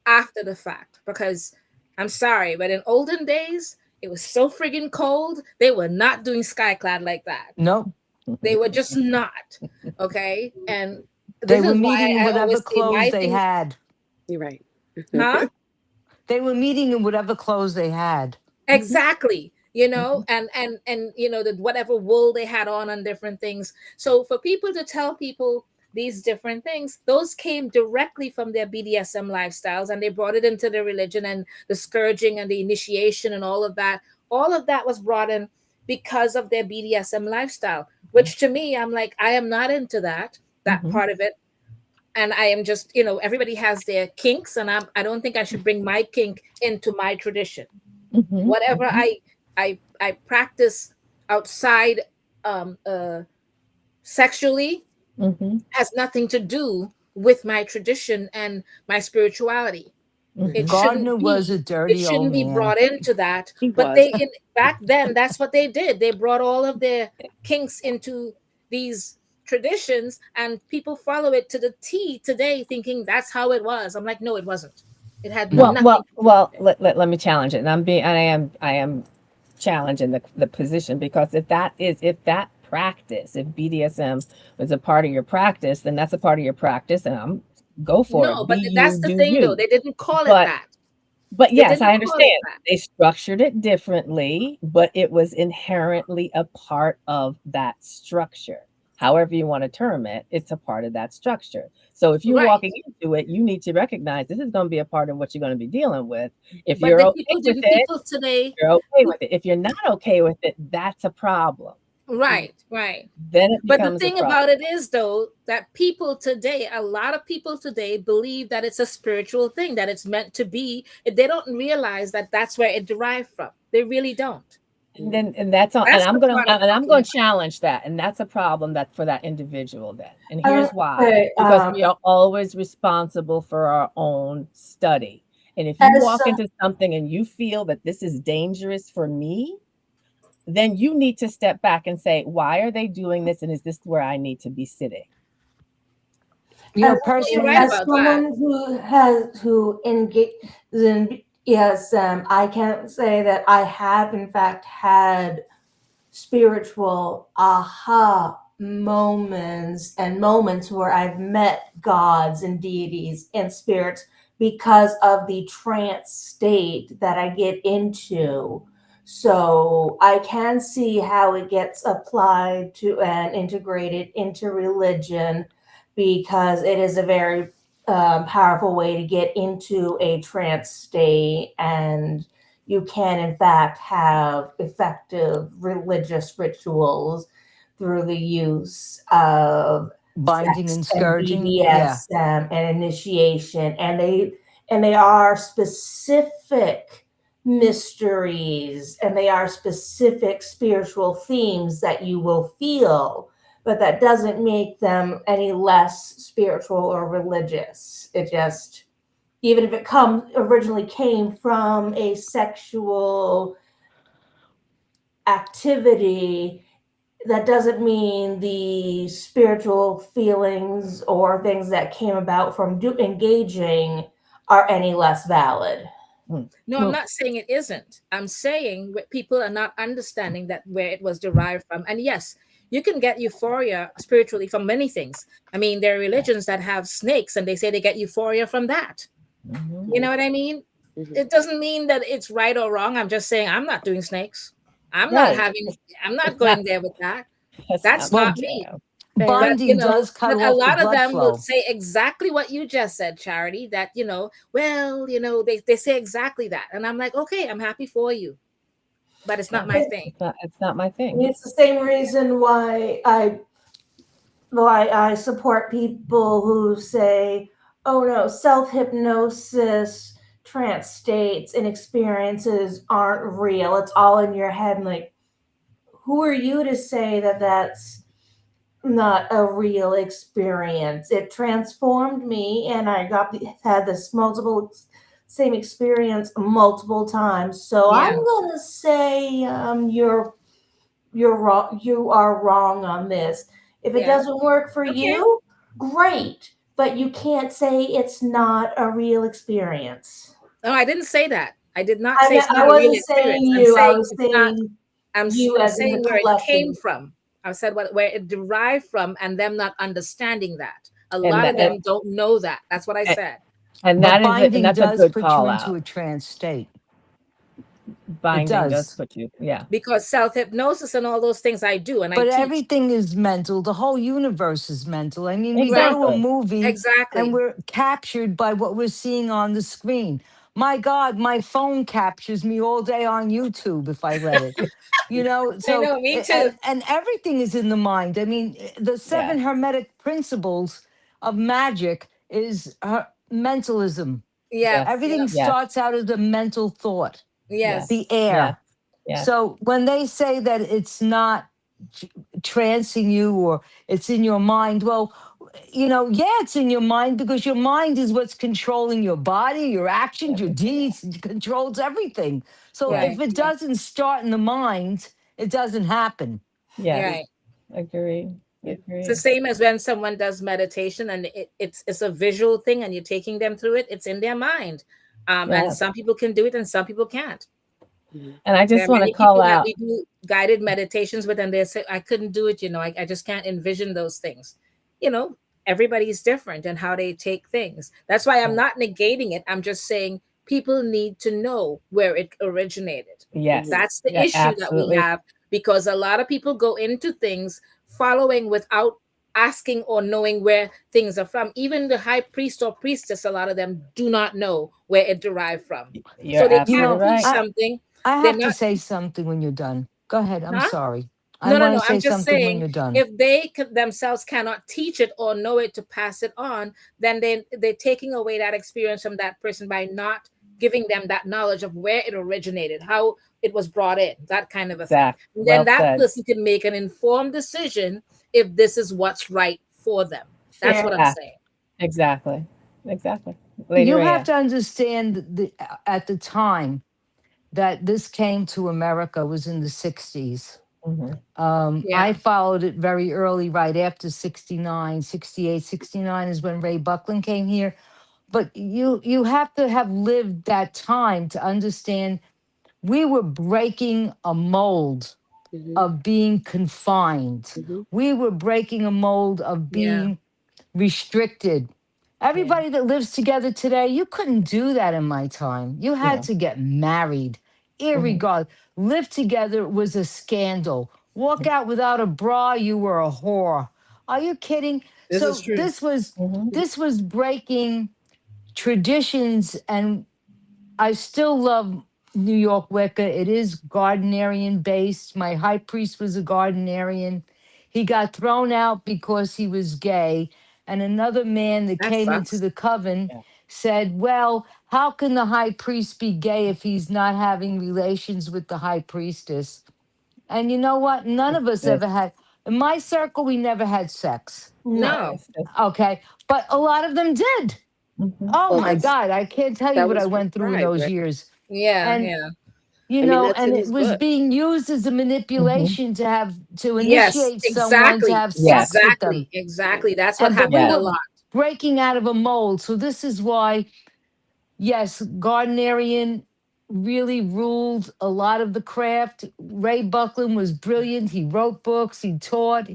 after the fact. Because I'm sorry, but in olden days it was so friggin' cold, they were not doing sky cloud like that. Nope. They were just not. Okay, and They this were is why meeting in I whatever always say clothes my they thing. had. You're right. Huh? They were meeting in whatever clothes they had. Exactly. And the whatever wool they had on different things. So for people to tell people these different things, those came directly from their BDSM lifestyles, and they brought it into their religion, and the scourging and the initiation and all of that. All of that was brought in because of their BDSM lifestyle, which to me, I'm like, I am not into that Mhm. part of it. And I am just, everybody has their kinks, and I don't think I should bring my kink into my tradition. Mhm. Whatever Mhm. I practice outside, sexually, Mhm. has nothing to do with my tradition and my spirituality. It Mhm. Gardner shouldn't was a be. It dirty old shouldn't be man. brought into that. He But was. back then, that's what they did. They brought all of their kinks into these traditions, and people follow it to the T today, thinking that's how it was. I'm like, no, it wasn't. It had Well, No. nothing well, to do well. with it. Let me challenge it, and I am challenging the position because if that practice, if BDSM was a part of your practice, then that's a part of your practice, and I'm go for No, it. Be but you, that's the do thing, though. you. They didn't call it But that. They yes, didn't I call it understand. that. They structured it differently, but it was inherently a part of that structure. However you want to term it, it's a part of that structure. So if you're Right. walking into it, you need to recognize this is going to be a part of what you're going to be dealing with. If But you're the okay people with didn't, it, people today, you're okay pe- with it. If you're not okay with it, that's a problem. right, right. Then it But the becomes a thing problem. about it is, though, that people today, a lot of people today believe that it's a spiritual thing, that it's meant to be. They don't realize that that's where it derived from. They really don't. And that's all, That's the part I'm and I'm talking going to about. challenge that, and that's a problem that for that individual then. And here's why: Okay, because we are always responsible for our own study. And if you as walk into something and you feel that this is dangerous for me, then you need to step back and say, why are they doing this, and is this where I need to be sitting? as, You're right Personally, as about that. someone who engaged in BDSM, I can say that I have in fact had spiritual aha moments and moments where I've met gods and deities and spirits because of the trance state that I get into. So I can see how it gets applied to and integrated into religion because it is a very powerful way to get into a trance state, and you can in fact have effective religious rituals through the use of binding sex and and scourging. Yeah. BDSM and initiation, and they are specific mysteries, and they are specific spiritual themes that you will feel, but that doesn't make them any less spiritual or religious. It just, even if it originally came from a sexual activity, that doesn't mean the spiritual feelings or things that came about from engaging are any less valid. Hmm. No, I'm Well, not saying it isn't. I'm saying people are not understanding that where it was derived from. And yes, You can get euphoria spiritually from many things. I mean, there are religions that have snakes and they say they get euphoria from that. Mhm. You know what I mean? Mhm. It doesn't mean that it's right or wrong. I'm just saying I'm not doing snakes. I'm not Right. having, I'm not It's not going there with that. that's That's not my Well, not me. jam. Fair. But binding does cut but a off the lot of blood them will flow. say exactly what you just said, Charity, that well, they say exactly that. And I'm like, okay, I'm happy for you. But it's not Yeah. my thing. It's not my thing. It's the same reason why I support people who say, "Oh no, self-hypnosis, trance states, and experiences aren't real. It's all in your head." And like, who are you to say that that's not a real experience? It transformed me, and I had this same experience multiple times. So I'm Yeah. gonna say you're wrong. You are wrong on this. If it Yeah. doesn't work for Okay. you, great, but you can't say it's not a real experience. No, I didn't say that. I did not say it's I not a real wasn't saying experience. I'm you. I saying was it's not. saying I'm you as in the saying where it came collective. from. I said where it derived from, and them not understanding that. A And lot of that them don't know that. That's what I and, said. and But that is and binding that's a does good put you call into out. a trance state. It Binding does does. put you, yeah. Because self hypnosis and all those things I do and I But teach. everything is mental. The whole universe is mental. I mean, we go Right. to a Exactly. movie and Exactly. we're captured by what we're seeing on the screen. My God, my phone captures me all day on YouTube if I let it. I So know, me too. and everything is in the mind. I mean, the Yeah. 7 hermetic principles of magic is mentalism. Yeah. Yes. Yeah. Everything Yes. starts out as a mental thought. Yes. Yes. The Yes. air. Yes. So when they say that it's not trancing you or it's in your mind, well, yeah, it's in your mind because your mind is what's controlling your body, your actions, your Everything deeds, else. it controls everything. So Right. if Right. it Right. doesn't start in the mind, it doesn't happen. Yes. Right. Agree. It's the Agree. same as when someone does meditation and it's a visual thing and you're taking them through it. It's in their mind. And Yes. some people can do it and some people can't. Mhm. And I There just are want to many call people that out. we do guided meditations with, and they say, I couldn't do it, I just can't envision those things. You know, Everybody's different and how they take things. That's why I'm Right. not negating it. I'm just saying people need to know where it originated. Yes. Mhm. That's the Yeah, issue that we absolutely. have because a lot of people go into things following without asking or knowing where things are from. Even the high priest or priestess, a lot of them do not know where it derived from. You're So they You can't absolutely know, teach right. something. I They're have to not, say something when you're done. Go ahead. I'm huh? sorry. I No, no, want no. to I'm say just something when saying you're done. if they themselves cannot teach it or know it to pass it on, then they're taking away that experience from that person by not giving them that knowledge of where it originated, how it was brought in, that kind of a thing. Exact. And then Well that said. person can make an informed decision if this is what's right for them. That's Fair. what I'm Yeah. saying. Exactly. Exactly. Lady You have Rhea. to understand at the time that this came to America was in the 60s. Hmm. Yeah. I followed it very early, right after 69, 68, 69 is when Ray Buckland came here. But you have to have lived that time to understand we were breaking a mold Mhm. of being confined. Mhm. We were breaking a mold of Yeah. being restricted. Yeah. Everybody that lives together today, you couldn't do that in my time. You had No. to get married, Hmm. irregardless. Live together was a scandal. Walk out without a bra, you were a whore. Are you kidding? This is So true. Hmm. this was breaking traditions, and I still love New York Wicca. It is Gardnerian based. My high priest was a Gardnerian. He got thrown out because he was gay. And another man that That came into sucks. the coven Yeah. said, well, how can the high priest be gay if he's not having relations with the high priestess? And you know what? None of us This. ever had, in my circle, we never had sex. No. No. It's just. Okay. But a lot of them did. Hmm. Oh Well, my God. I can't tell you that what I was went through in prescribed, those right? years. Yeah. And Yeah. I mean, that's and in it his was book. being used as a Hmm. manipulation to Yes, initiate someone to exactly. have Yes. sex with Exactly. them. Exactly. That's what But we happened Yes. a were lot. breaking out of a mold. So this is why, yes, Gardnerian really ruled a lot of the craft. Ray Buckland was brilliant. He wrote books, he taught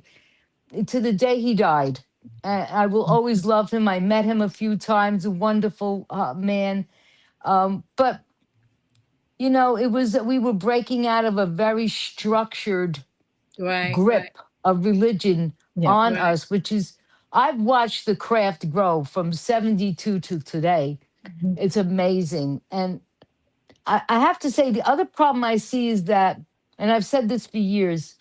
to the day he died. I will always love him. I met him a few times, a wonderful man. But, you know, it was that we were breaking out of a very structured Right. grip of religion Yeah. on Right. us, which is, I've watched the craft grow from 72 to today. Mhm. It's amazing. And I have to say, the other problem I see is that, and I've said this for years,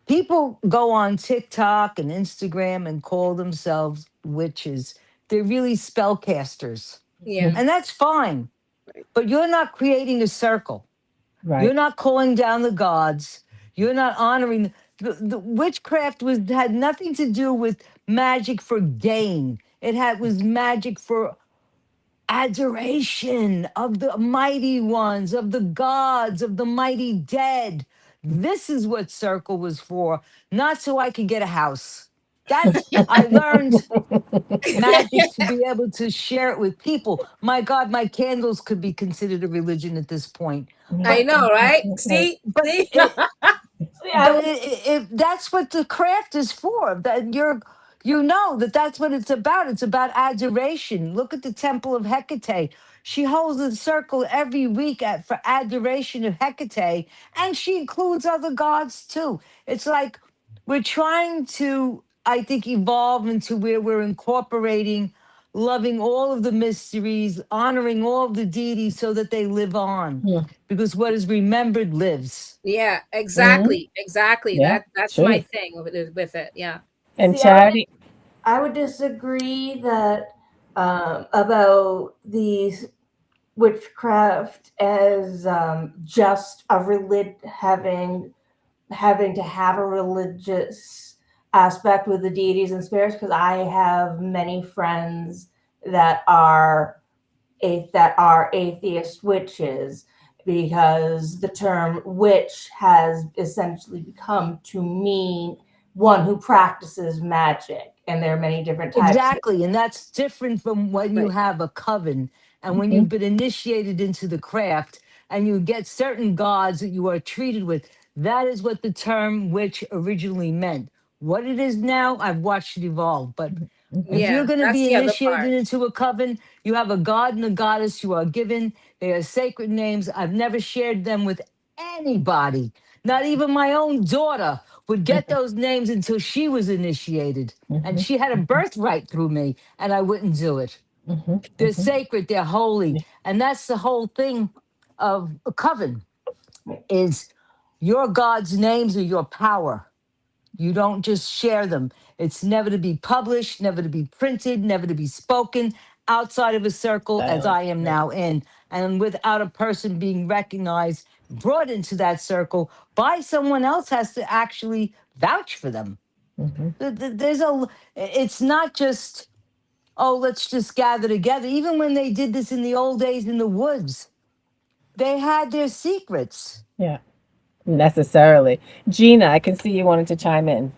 people go on TikTok and Instagram and call themselves witches. They're really spellcasters. Yeah. And that's fine. Right. But you're not creating a circle. You're Right. not calling down the gods. You're not honoring the witchcraft had nothing to do with magic for gain. Was magic for adoration of the mighty ones, of the gods, of the mighty dead. This is what circle was for, not so I could get a house. That's I learned magic to be able to share it with people. My God, my candles could be considered a religion at this point. I But know, right? Right. See? but See? it, Yeah, if that's what the craft is for, that you know that that's what it's about. It's about adoration. Look at the Temple of Hecate. She holds a circle every week for adoration of Hecate, and she includes other gods too. It's like we're trying to, I think, evolve into where we're incorporating loving all of the mysteries, honoring all of the deities so that they live on. Mm. Because what is remembered lives. Yeah, Mhm. exactly. Yeah. That's my True. thing with it. Yeah. And see, Charity. I would disagree that about the witchcraft as just a having to have a religious aspect with the deities and spirits, because I have many friends that are atheist witches, because the term witch has essentially become to mean one who practices magic, and there are many different types. Exactly. And that's different from when you Right. have a coven and when Mhm. you've been initiated into the craft and you get certain gods that you are treated with. That is what the term witch originally meant. What it is now, I've watched it evolve. But if Mhm. you're Yeah. going to That's be the other initiated part. into a coven, you have a god and a goddess you are given. They are sacred names. I've never shared them with anybody. Not even my own daughter would get those names until she was initiated. And Mhm. she had a birthright through me, and I wouldn't do it. Mhm. They're Mhm. sacred, they're holy. Yeah. And that's the whole thing of a coven is your God's names are your power. You don't just share them. It's never to be published, never to be printed, never to be spoken outside of a circle as I am Right. now in. And without a person being recognized, brought into that circle by someone else has to actually vouch for them. Mhm. There's it's not just, oh, let's just gather together. Even when they did this in the old days in the woods, they had their secrets. Yeah. Necessarily. Gina, I can see you wanted to chime in.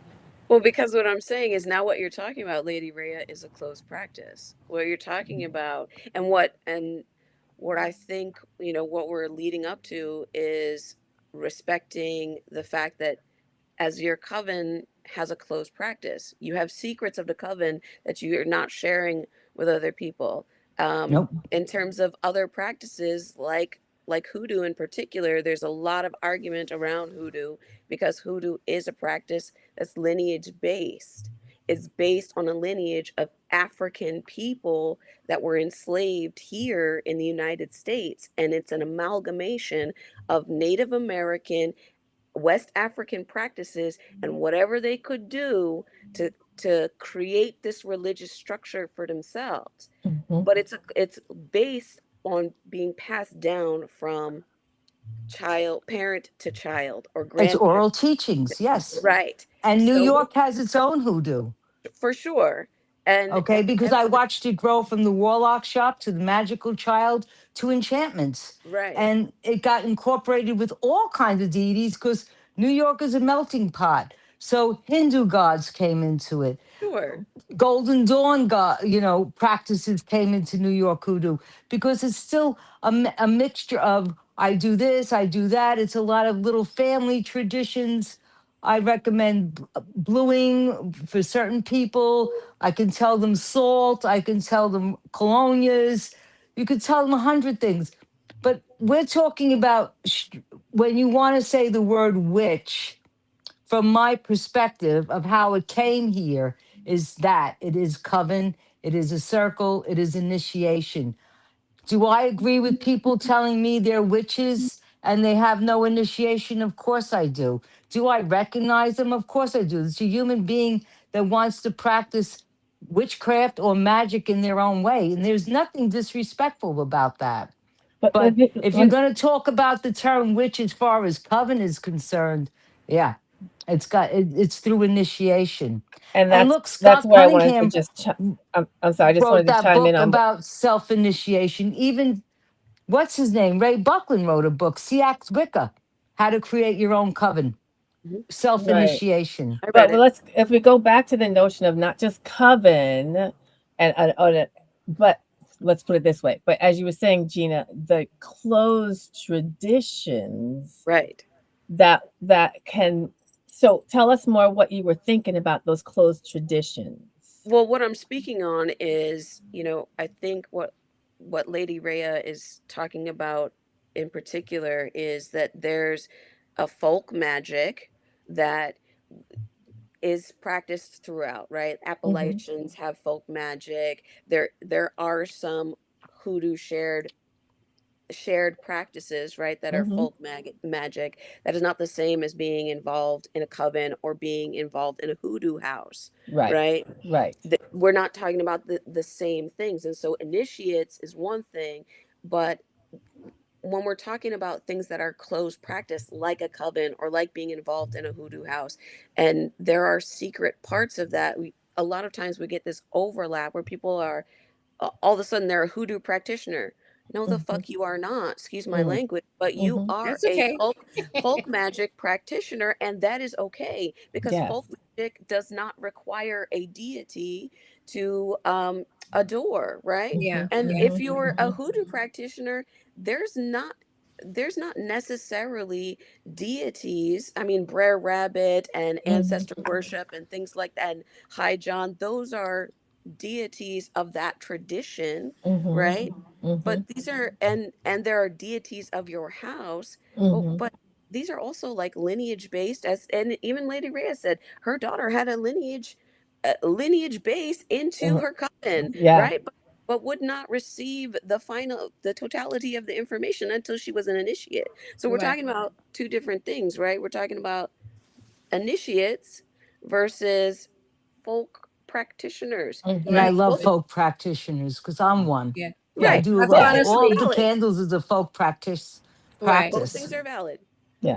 Well, because what I'm saying is now what you're talking about, Lady Rhea, is a closed practice. What you're talking about and what I think, what we're leading up to is respecting the fact that as your coven has a closed practice, you have secrets of the coven that you're not sharing with other people. Nope. In terms of other practices like hoodoo in particular, there's a lot of argument around hoodoo because hoodoo is a practice that's lineage based. It's based on a lineage of African people that were enslaved here in the United States. And it's an amalgamation of Native American, West African practices, and whatever they could do to create this religious structure for themselves. Mhm. But it's based on being passed down from child parent to child or It's grandparent. oral teachings, yes. Right. And New So York has its own hoodoo. for sure. And Okay, because I watched it grow from the warlock shop to the magical child to enchantments. right. And it got incorporated with all kinds of deities because New York is a melting pot. So Hindu gods came into it. Sure. Golden Dawn god, practices came into New York hoodoo because it's still a mixture of I do this, I do that. It's a lot of little family traditions. I recommend bluing for certain people. I can tell them salt. I can tell them colonias. You could tell them 100 things. But we're talking about when you want to say the word witch, from my perspective of how it came here, is that it is coven, it is a circle, it is initiation. Do I agree with people telling me they're witches and they have no initiation? Of course I do. Do I recognize them? Of course I do. It's a human being that wants to practice witchcraft or magic in their own way. And there's nothing disrespectful about that. But But if you're going to talk about the term witch as far as coven is concerned, yeah, it's through initiation. and And that's look, that's Scott where I wanted to Cunningham just. I'm sorry. I just wrote wanted to that chime in book on. about self initiation. Even what's his name? Ray Buckland wrote a book, Siak's Wicca, How to Create Your Own Coven, Mhm. self Right. initiation. I But read it. let's, if we go back to the notion of not just coven, but let's put it this way. But as you were saying, Gina, the closed traditions Right. that can. So tell us more what you were thinking about those closed traditions. Well, what I'm speaking on is, I think what Lady Rhea is talking about in particular is that there's a folk magic that is practiced throughout, right? Mm-hmm. Appalachians have folk magic. There are some hoodoo shared practices, right, that are Mm-hmm. magic. That is not the same as being involved in a coven or being involved in a hoodoo house, Right. right? Right. We're not talking about the same things. And so initiates is one thing, but when we're talking about things that are closed practice, like a coven or like being involved in a hoodoo house, and there are secret parts of that, a lot of times we get this overlap where people are all of a sudden they're a hoodoo practitioner. No, the Mm-hmm. fuck you are not. Excuse my Mm-hmm. language, but you Mm-hmm. are That's a okay. folk magic practitioner, and that is okay because Yes. folk magic does not require a deity to adore, right? Mm-hmm. Yeah, And yeah, if Mm-hmm. you're a Mm-hmm. hoodoo practitioner, there's not necessarily deities. I mean, Brer Rabbit and Mm-hmm. ancestor worship and things like that, and High John, those are deities of that tradition, Mm-hmm. right? Mm-hmm. But these are and there are deities of your house, Mm-hmm. but these are also like lineage based, as and even Lady Rhea said her daughter had a lineage base into Mm-hmm. her coven, Yeah. right? But would not receive the totality of the information until she was an initiate. So we're right. talking about two different things, right? We're talking about initiates versus folk practitioners. And I Mm-hmm. Right. love But folk practitioners because I'm one. yeah, Yeah, I yeah. Right. do But Both Yeah. things all are of the honestly, valid. candles is a folk right. Both practice. things are valid. Yeah.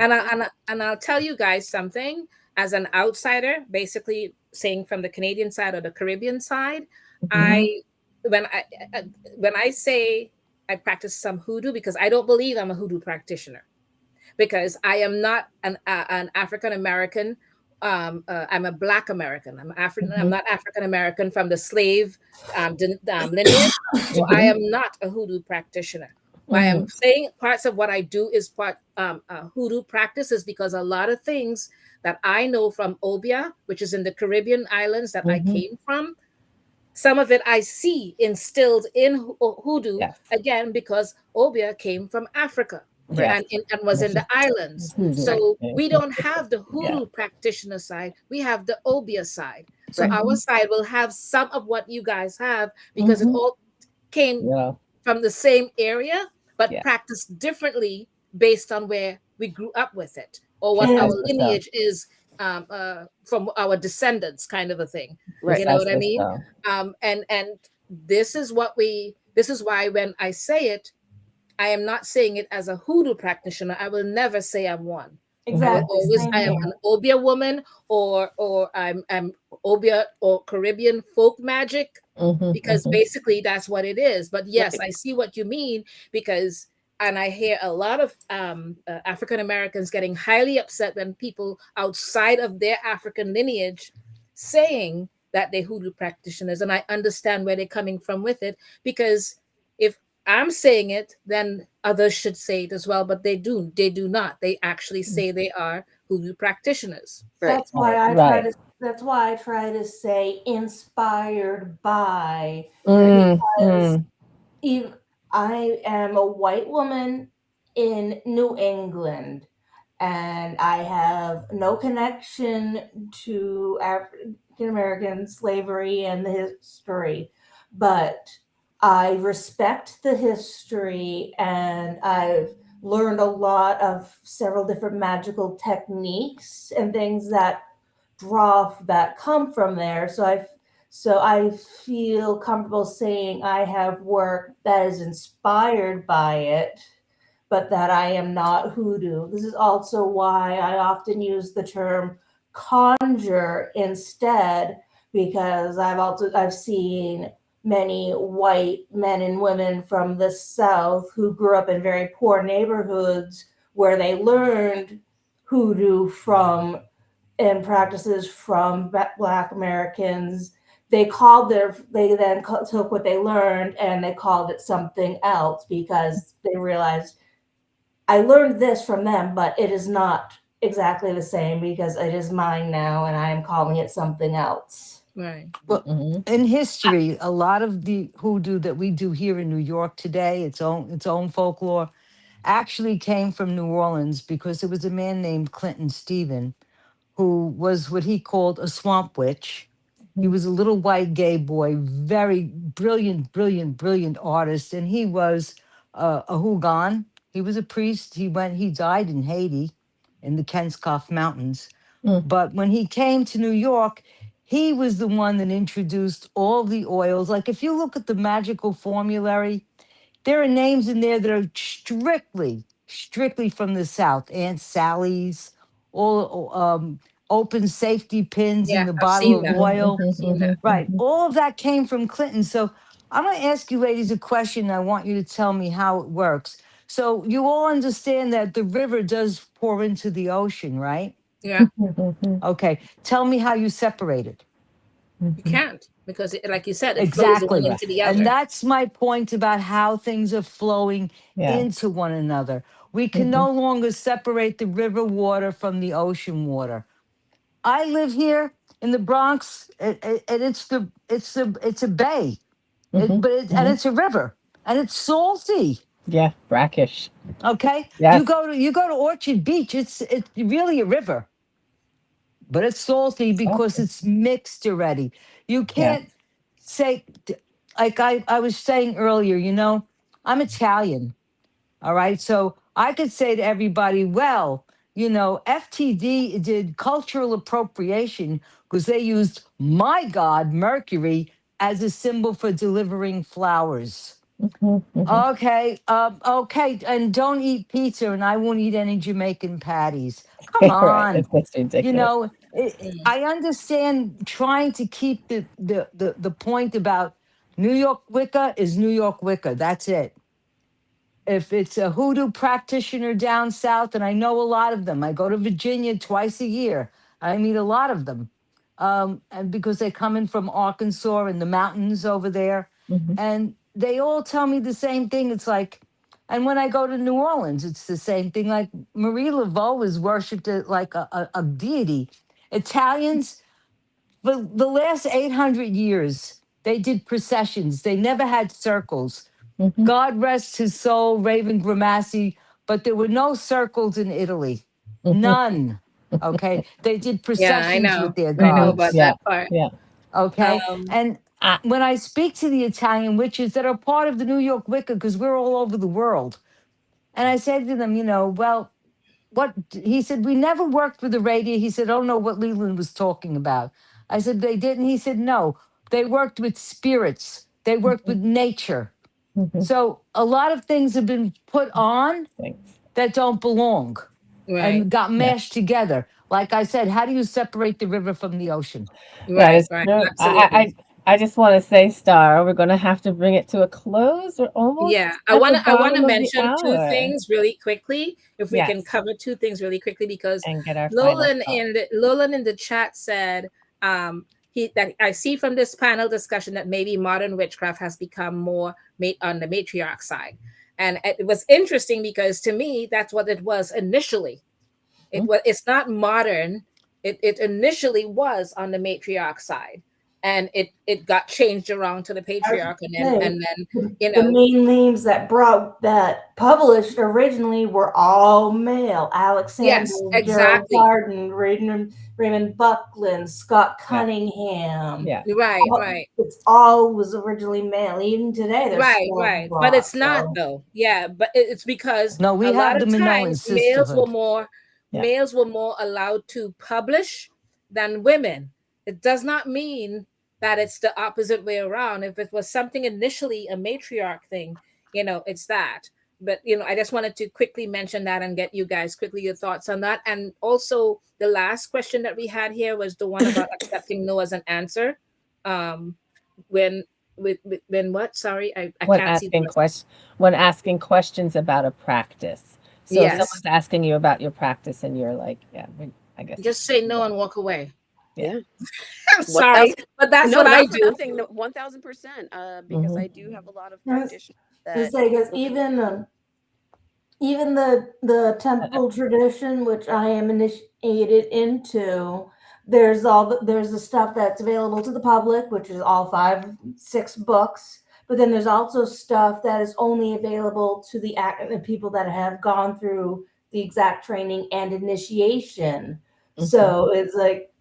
And I'll tell you guys something as an outsider, basically saying from the Canadian side or the Caribbean side, Mm-hmm. I when I when I say I practice some hoodoo, because I don't believe I'm a hoodoo practitioner, because I am not an African American. I'm a Black American. I'm African. I'm Mm-hmm. not African American from the slave lineage. So I Mm-hmm. am not a hoodoo practitioner. Why I'm Mm-hmm. saying parts of what I do is part hoodoo practices, because a lot of things that I know from Obia, which is in the Caribbean islands that I Mm-hmm. came from, some of it I see instilled in hoodoo, Yes. again because Obia came from Africa Right. Yes. and was Which in is the islands. hoodoo. Right. So we Mm-hmm. don't have the Yeah. hoodoo practitioner side, we have the Obia side. So Right. our Mm-hmm. side will have some of what you guys have, because it Mm-hmm. all came Yeah. from the same area, but Yeah. practiced differently based on where we grew up with it or what our Precisely so. lineage is, from our descendants, kind of a thing. Right. You know what I Precisely mean? so. And this is why when I say it, I am not saying it as a hoodoo practitioner. I will never say I'm one. I will Mm-hmm. Exactly. always, Same I am here. an Obia woman, or I'm Obia or Caribbean folk magic, Mm-hmm. because Mm-hmm. basically that's what it is. But yes, Right. I see what you mean, because and I hear a lot of African Americans getting highly upset when people outside of their African lineage saying that they're hoodoo practitioners. And I understand where they're coming from with it, because if I'm saying it, then others should say it as well. But they do not. They actually say they are hoodoo practitioners. Right. That's why I try Right. to that's why I try to say inspired by, Mm, because mm, even I am a white woman in New England, and I have no connection to African American slavery and the history, but I respect the history, and I've learned a lot of several different magical techniques and things that come from there. So I feel comfortable saying I have work that is inspired by it, but that I am not hoodoo. This is also why I often use the term conjure instead, because I've seen many white men and women from the South who grew up in very poor neighborhoods where they learned hoodoo from and practices from Black Americans. They then took what they learned and they called it something else, because they realized I learned this from them, but it is not exactly the same because it is mine now and I am calling it something else. Right. Well, mhm, in history, a lot of the hoodoo that we do here in New York today, its own folklore, actually came from New Orleans, because there was a man named Clinton Stephen who was what he called a swamp witch. He mhm, was a little white gay boy, very brilliant, brilliant, brilliant artist, and he was a Hugon. He was a priest. He died in Haiti, in the Kenskoff Mountains. mm, But when he came to New York, he was the one that introduced all the oils. Like if you look at the magical formulary, there are names in there that are strictly from the South. Aunt Sally's, all open safety pins in Yeah, the I've bottle seen of that. mhm, oil. mhm, Seen that. mhm, Right. mhm. All of that came from Clinton. So I'm going to ask you ladies a question. I want you to tell me how it works. So you all understand that the river does pour into the ocean, right? Yeah, Mhm, Okay. Tell me how you separate it. you mhm. can't, because like you said, it flows one Exactly. Right. into the And other. that's my point about how things are flowing Yeah. into one another. We can Mhm, no longer separate the river water from the ocean water. I live here in the Bronx, and it's a bay, mhm, and mhm. it's a river, and it's salty. Yeah. Brackish. Okay, you Yes. go to Orchard Beach. It's really a river, but it's salty because Salty. it's mixed already. You Yeah. can't say, like I was saying earlier, I'm Italian. All right. So I could say to everybody, well, FTD did cultural appropriation because they used my God, Mercury, as a symbol for delivering flowers. Mhm, mhm. Okay, and don't eat pizza, and I won't eat any Jamaican patties. Come Right. on. It's ridiculous. Mm. I understand trying to keep the point about New York Wicca is New York Wicca. That's it. If it's a hoodoo practitioner down south, and I know a lot of them, I go to Virginia twice a year. I meet a lot of them, and because they come in from Arkansas and the mountains over there, Mhm, and they all tell me the same thing. It's like, and when I go to New Orleans, it's the same thing. Like Marie Laveau is worshipped like a deity. Italians, for the last 800 years, they did processions. They never had circles. mhm, God rest his soul, Raven Grimassi, but there were no circles in Italy. mhm. None. Okay. They did Yeah, I processions with know. their I know Mhm. about gods. Yeah. that part. Yeah. Okay. Um, And Ah. when I speak to the Italian witches that are part of the New York Wicca, because we're all over the world, and I said to them, well, what he said, we never worked with the radio. He said, I don't know what Leland was talking about. I said, they didn't. He said, no, they worked with spirits, they worked Mhm, with nature. mhm. So a lot of things have been put on Thanks. that don't belong right, and got Yeah. mashed together. Like I said, how do you separate the river from the ocean? Right. right, It's right. true. Absolutely. I just want to say, Star, we're going to have to bring it to a close. We're almost Yeah, at the I want to bottom of the mention two hour. things really quickly. If we can Yes, cover two things really quickly, because and get our final thought. Lolan in the chat said that I see from this panel discussion that maybe modern witchcraft has become more on the matriarch side, and it was interesting because to me that's what it was initially. It's not modern. It initially was on the matriarch side, and it got changed around to the patriarch, and then the main names that published originally were all male. Alexander, yes, Gerald exactly. Barton, Raymond Buckland, Scott Cunningham. Yeah. Right. It's all was originally male. Even today, there's Right. But it's not though. Yeah, but it's because No, we a lot have the of Minoan times males were sisterhood. more allowed to publish than women. It does not mean that it's the opposite way around. If it was something initially a matriarch thing, it's that. But I just wanted to quickly mention that and get you guys quickly your thoughts on that. And also the last question that we had here was the one about accepting no as an answer. When what? Sorry, I can't see the rest. When asking questions about a practice. So if Yes. someone's asking you about your practice and you're like, yeah, I guess Just say no and walk away. Yeah. I'm sorry, but that's what I do. Nothing, 1000%. Because I do have a lot of practitioners because even the temple tradition, which I am initiated into, there's the stuff that's available to the public, which is all 6 books. But then there's also stuff that is only available to the people that have gone through the exact training and initiation. So it's like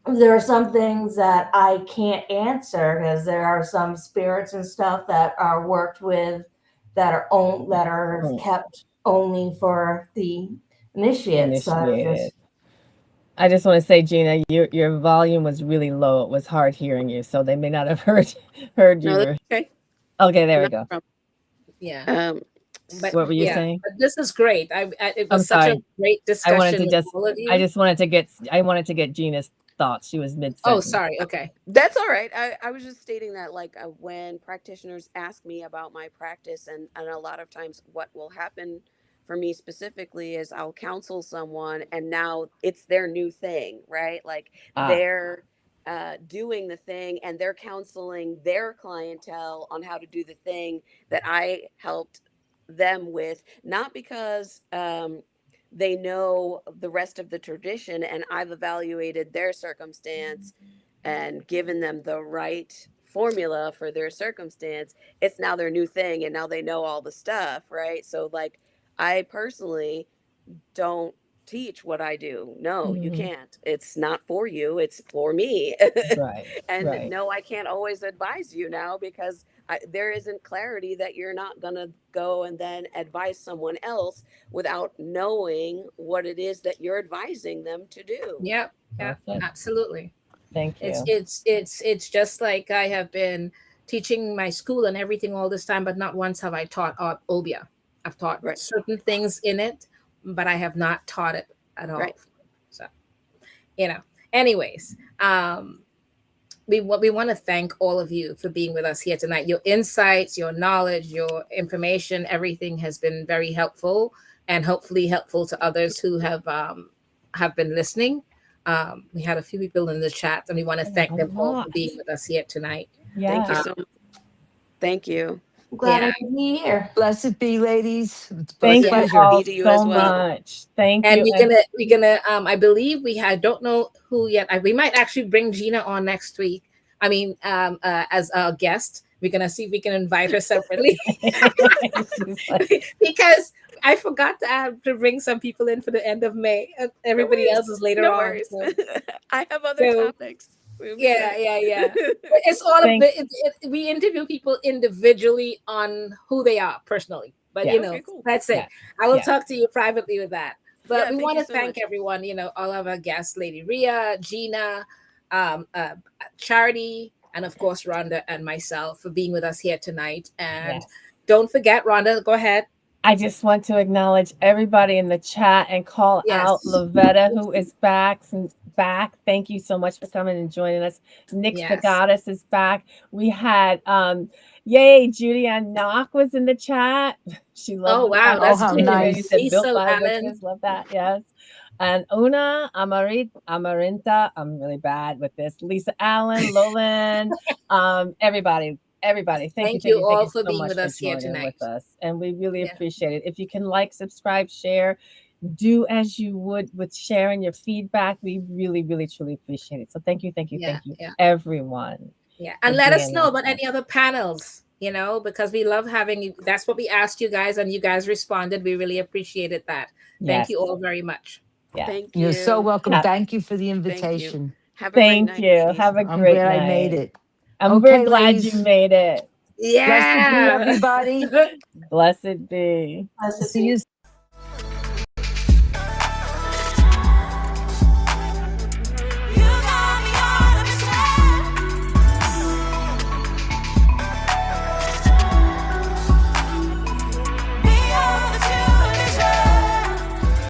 there are some things that I can't answer because there are some spirits and stuff that are worked with that are kept only for the initiates. So I just want to say, Gina, your volume was really low. It was hard hearing you, so they may not have heard you. No, okay. Okay, there we go. Yeah. But what were you saying? But this is great. It was such a great discussion. I wanted to get Gina's thoughts. She was mid-sentence. Oh, sorry. Okay. That's all right. I was just stating that when practitioners ask me about my practice and a lot of times what will happen for me specifically is I'll counsel someone and now it's their new thing, right? They're doing the thing and they're counseling their clientele on how to do the thing that I helped them with, not because they know the rest of the tradition and I've evaluated their circumstance and given them the right formula for their circumstance. It's now their new thing and now they know all the stuff, right? So I personally don't teach what I do. No, you can't. It's not for you. It's for me. Right. And no, I can't always advise you now because there isn't clarity that you're not going to go and then advise someone else without knowing what it is that you're advising them to do. Yep. Absolutely. Thank you. It's just like I have been teaching my school and everything all this time, but not once have I taught Obia. I've taught certain things in it, but I have not taught it at all. Right. So, anyways, we want to thank all of you for being with us here tonight. Your insights, your knowledge, your information, everything has been very helpful and hopefully helpful to others who have been listening. We had a few people in the chat and we want to thank them all for being with us here tonight. Yeah. Thank you so much. Thank you. Glad to be here. Blessed be, ladies. Thank you all so much. Thank you. And we're gonna I believe I don't know who yet. We might actually bring Gina on next week. I mean, as a guest. We're gonna see if we can invite her separately. Because I forgot to bring some people in for the end of May. Everybody else is later on. So. I have other topics. Yeah. It's all a bit. We interview people individually on who they are personally, but cool. That's it. I will talk to you privately with that. But we want to thank everyone. All of our guests, Lady Rhea, Gina, Charity, and of course Rhonda and myself for being with us here tonight. And don't forget, Rhonda, go ahead. I just want to acknowledge everybody in the chat and call out Lavetta, who is back back. Thank you so much for coming and joining us. Nix the Yes. Goddess is back. We had yay, Julianne Knock was in the chat. She loved Oh, wow, the that's how you nice. said built Cecil by Allen. witches. Love that. Yes. And Una Amarinta, I'm really bad with this. Lisa Allen, Lolan, everybody. Thank you all for so being much with for us here joining tonight. with us. And we really Yeah. appreciate it. If you can like, subscribe, share, do as you would with sharing your feedback. We really, really, truly appreciate it. So thank you, Yeah. everyone. Yeah. And for let us being know with about us. any other panels, because we love having you. That's what we asked you guys, and you guys responded. We really appreciated that. Thank Yes. you all very much. Yes. Thank you. You're so welcome. Yeah. Thank you for the Thank you. invitation. Have a great Thank night, you. ladies. Have a I'm great glad night. I made it. And we're Okay, glad ladies. you made it. Blessed be Yeah. everybody. Blessed be. Blessed See be. you